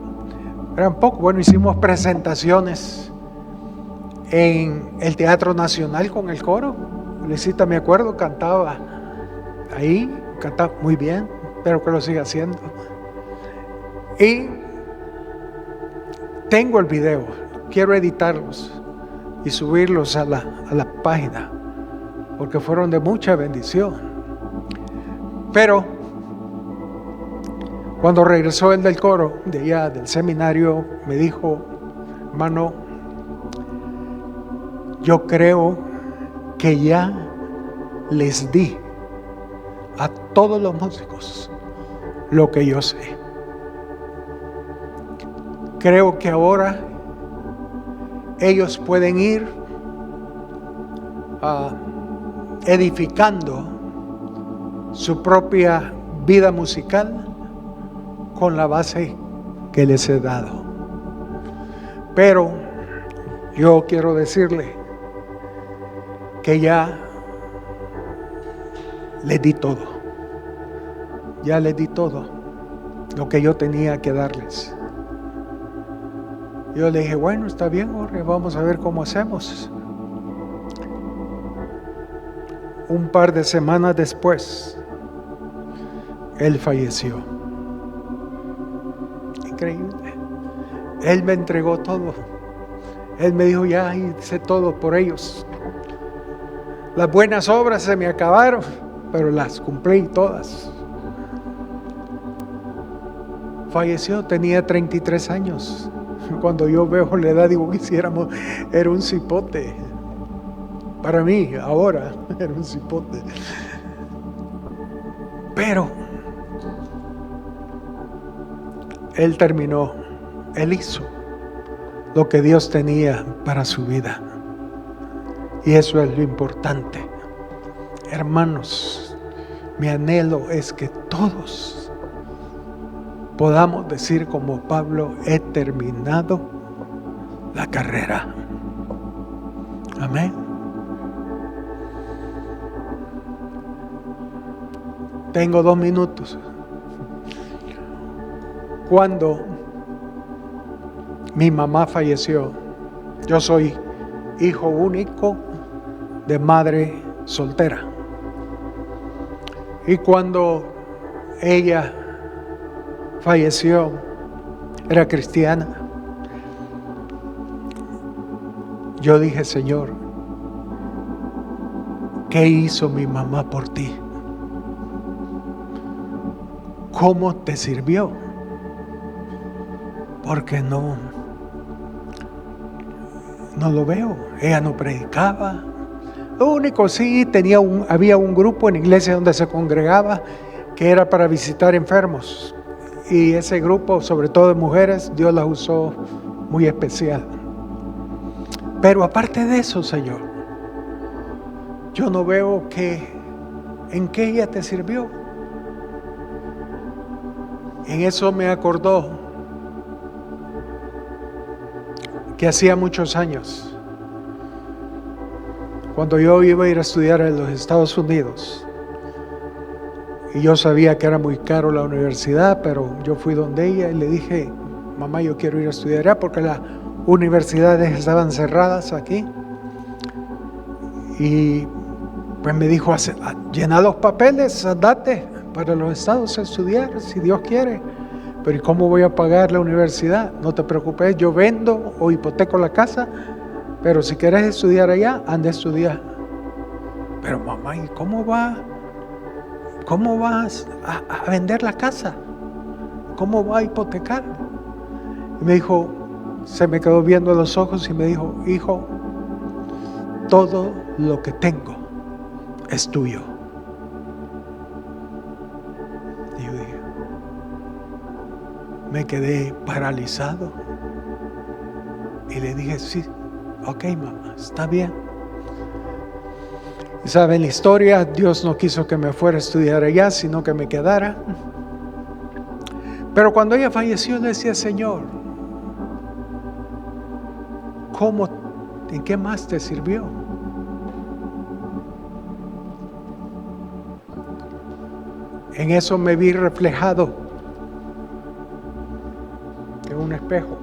Era un poco bueno. Hicimos presentaciones en el Teatro Nacional con el coro. Luisita, me acuerdo, cantaba ahí, cantaba muy bien, espero que lo siga haciendo. Y tengo el video, quiero editarlos y subirlos a la página, porque fueron de mucha bendición. Pero cuando regresó el del coro, de allá del seminario, me dijo, hermano, yo creo que ya les di a todos los músicos lo que yo sé. Creo que ahora ellos pueden ir edificando su propia vida musical con la base que les he dado. Pero yo quiero decirle que ya les di todo. Ya les di todo lo que yo tenía que darles. Yo le dije, bueno, está bien, Jorge, vamos a ver cómo hacemos. Un par de semanas después, él falleció. increíble. Él me entregó todo. Él me dijo, ya hice todo por ellos. Las buenas obras se me acabaron, pero las cumplí todas. Falleció, tenía 33 años. Cuando yo veo la edad, digo, quisiéramos, era un cipote. Para mí, ahora, era un cipote. Pero él terminó, él hizo lo que Dios tenía para su vida. Y eso es lo importante. Hermanos, mi anhelo es que todos podamos decir como Pablo, he terminado la carrera. Amén. Tengo 2 minutos. Cuando mi mamá falleció, yo soy hijo único de madre soltera. Y cuando ella falleció, era cristiana. Yo dije, Señor, ¿qué hizo mi mamá por ti? ¿Cómo te sirvió? Porque no lo veo. Ella no predicaba. Lo único sí, había un grupo en la iglesia donde se congregaba que era para visitar enfermos. Y ese grupo, sobre todo de mujeres, Dios las usó muy especial. Pero aparte de eso, Señor, yo no veo en qué ella te sirvió. En eso me acordó que hacía muchos años, cuando yo iba a ir a estudiar en los Estados Unidos, y yo sabía que era muy caro la universidad, pero yo fui donde ella y le dije, mamá, yo quiero ir a estudiar allá porque las universidades estaban cerradas aquí. Y pues me dijo, llena los papeles, andate para los Estados a estudiar, si Dios quiere. Pero ¿y cómo voy a pagar la universidad? No te preocupes, yo vendo o hipoteco la casa, pero si quieres estudiar allá, anda a estudiar. Pero mamá, ¿y cómo vas a vender la casa? ¿Cómo vas a hipotecar? Y me dijo, se me quedó viendo a los ojos y me dijo, hijo, todo lo que tengo es tuyo. Y yo dije, me quedé paralizado y le dije, sí, ok mamá, está bien. Y saben la historia, Dios no quiso que me fuera a estudiar allá, sino que me quedara. Pero cuando ella falleció, le decía, Señor, ¿en qué más te sirvió? En eso me vi reflejado en un espejo.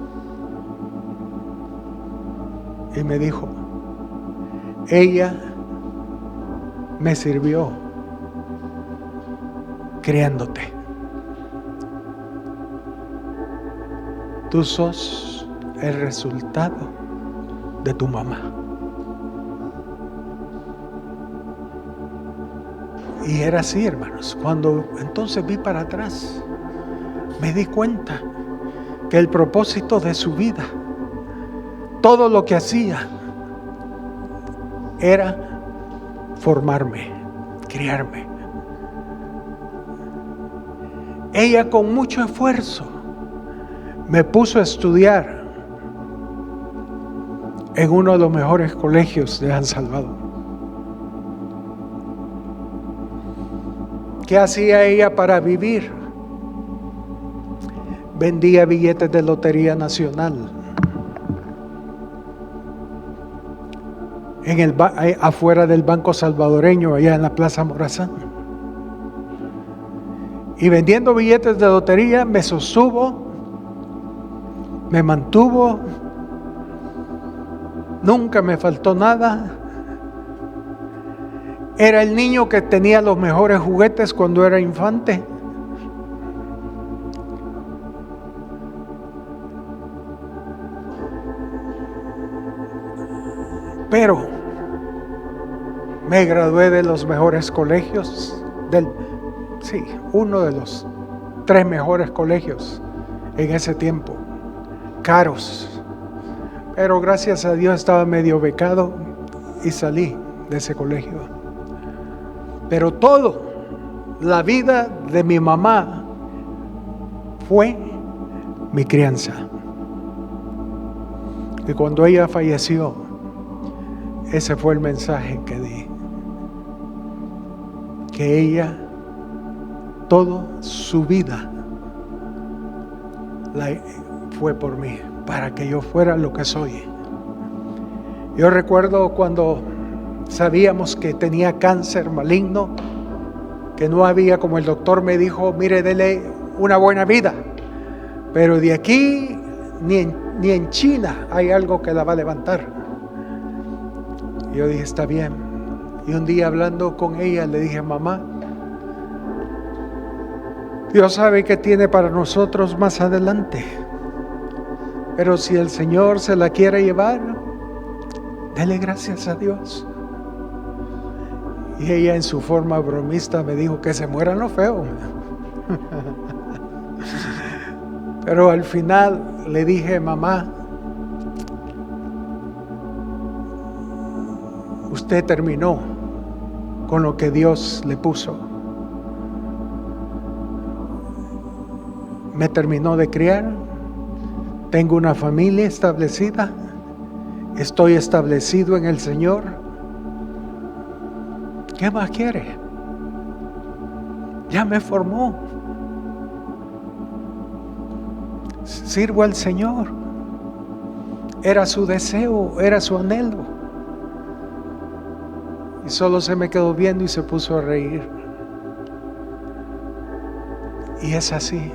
Y me dijo, ella me sirvió criándote. Tú sos el resultado de tu mamá. Y era así, hermanos. Cuando entonces vi para atrás, me di cuenta que el propósito de su vida, todo lo que hacía, era formarme, criarme. Ella con mucho esfuerzo me puso a estudiar en uno de los mejores colegios de San Salvador. ¿Qué hacía ella para vivir? Vendía billetes de Lotería Nacional. Afuera del Banco Salvadoreño, allá en la Plaza Morazán. Y vendiendo billetes de lotería me sostuvo, me mantuvo, nunca me faltó nada. Era el niño que tenía los mejores juguetes cuando era infante. Pero me gradué de los mejores colegios, uno de los 3 mejores colegios en ese tiempo, caros. Pero gracias a Dios estaba medio becado y salí de ese colegio. Pero la vida de mi mamá fue mi crianza. Y cuando ella falleció, ese fue el mensaje que di. Que ella, toda su vida, fue por mí, para que yo fuera lo que soy. Yo recuerdo cuando sabíamos que tenía cáncer maligno, que no había, como el doctor me dijo, mire, dele una buena vida, pero de aquí ni en China hay algo que la va a levantar. Y yo dije, está bien. Y un día hablando con ella le dije, mamá, Dios sabe que tiene para nosotros más adelante, pero si el Señor se la quiere llevar, dele gracias a Dios. Y ella en su forma bromista me dijo que se muera lo feo. Pero al final le dije, mamá, usted terminó con lo que Dios le puso. Me terminó de criar, tengo una familia establecida, estoy establecido en el Señor. ¿Qué más quiere? Ya me formó. Sirvo al Señor. Era su deseo, era su anhelo. Y solo se me quedó viendo y se puso a reír. Y es así.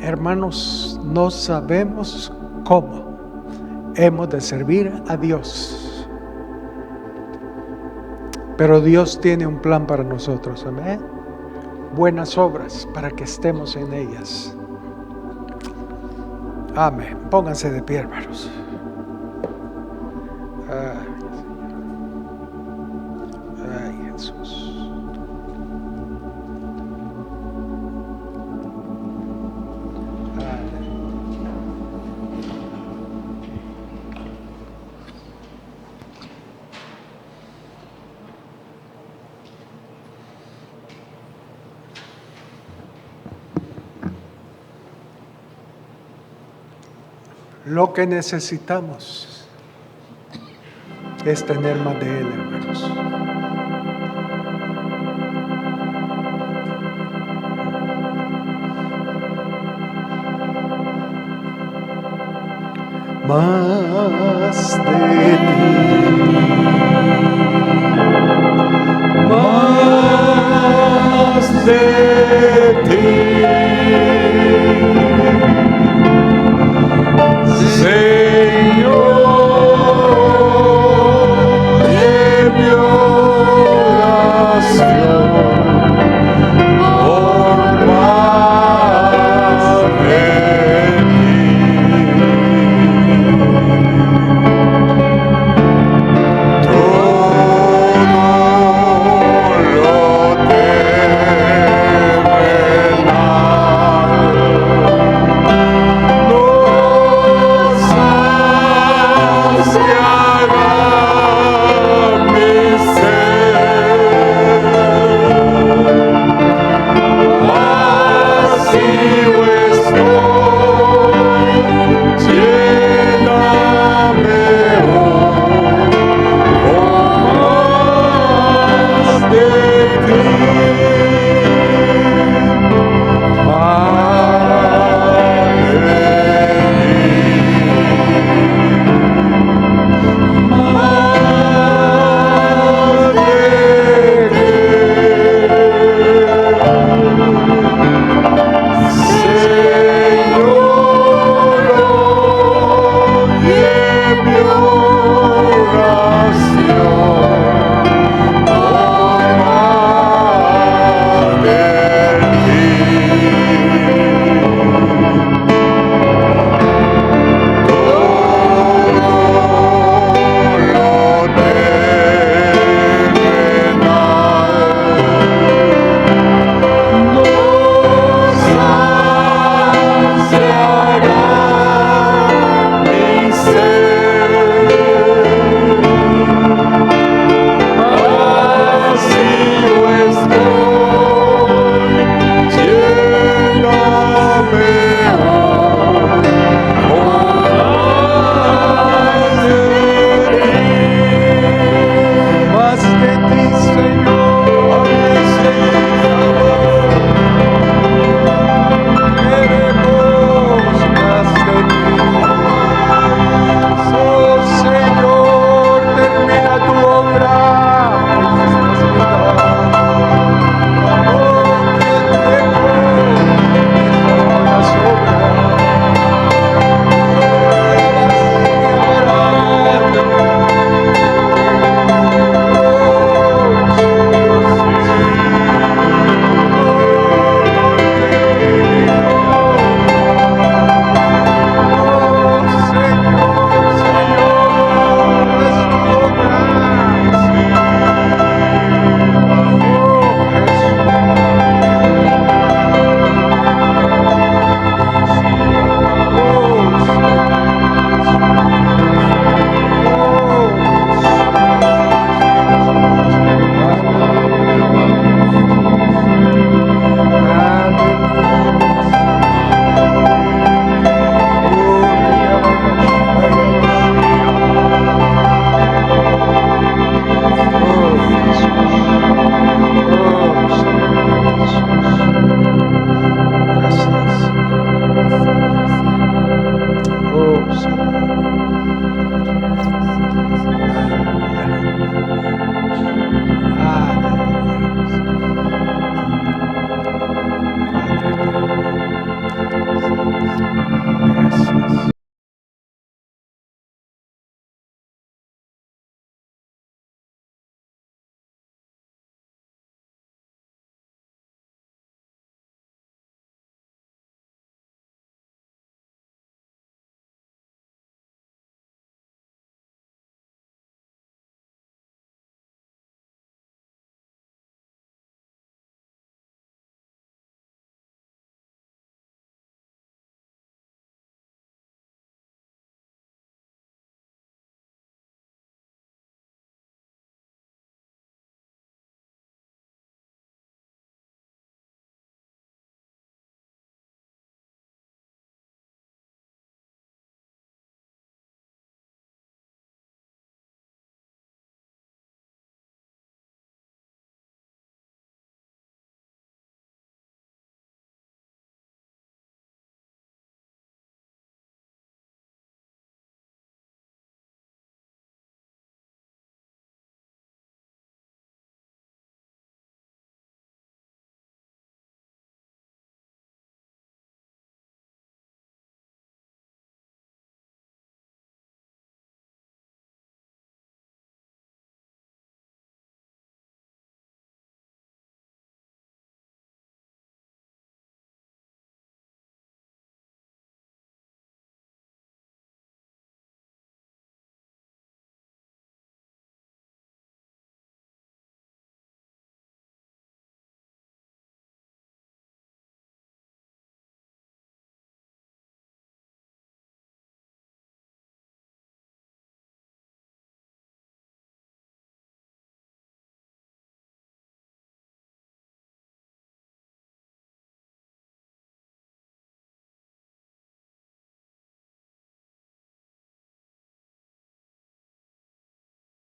Hermanos, no sabemos cómo hemos de servir a Dios. Pero Dios tiene un plan para nosotros, amén. Buenas obras para que estemos en ellas. Amén. Pónganse de pie, hermanos. Ay, Jesús. Lo que necesitamos es tener más de Él, hermanos. Más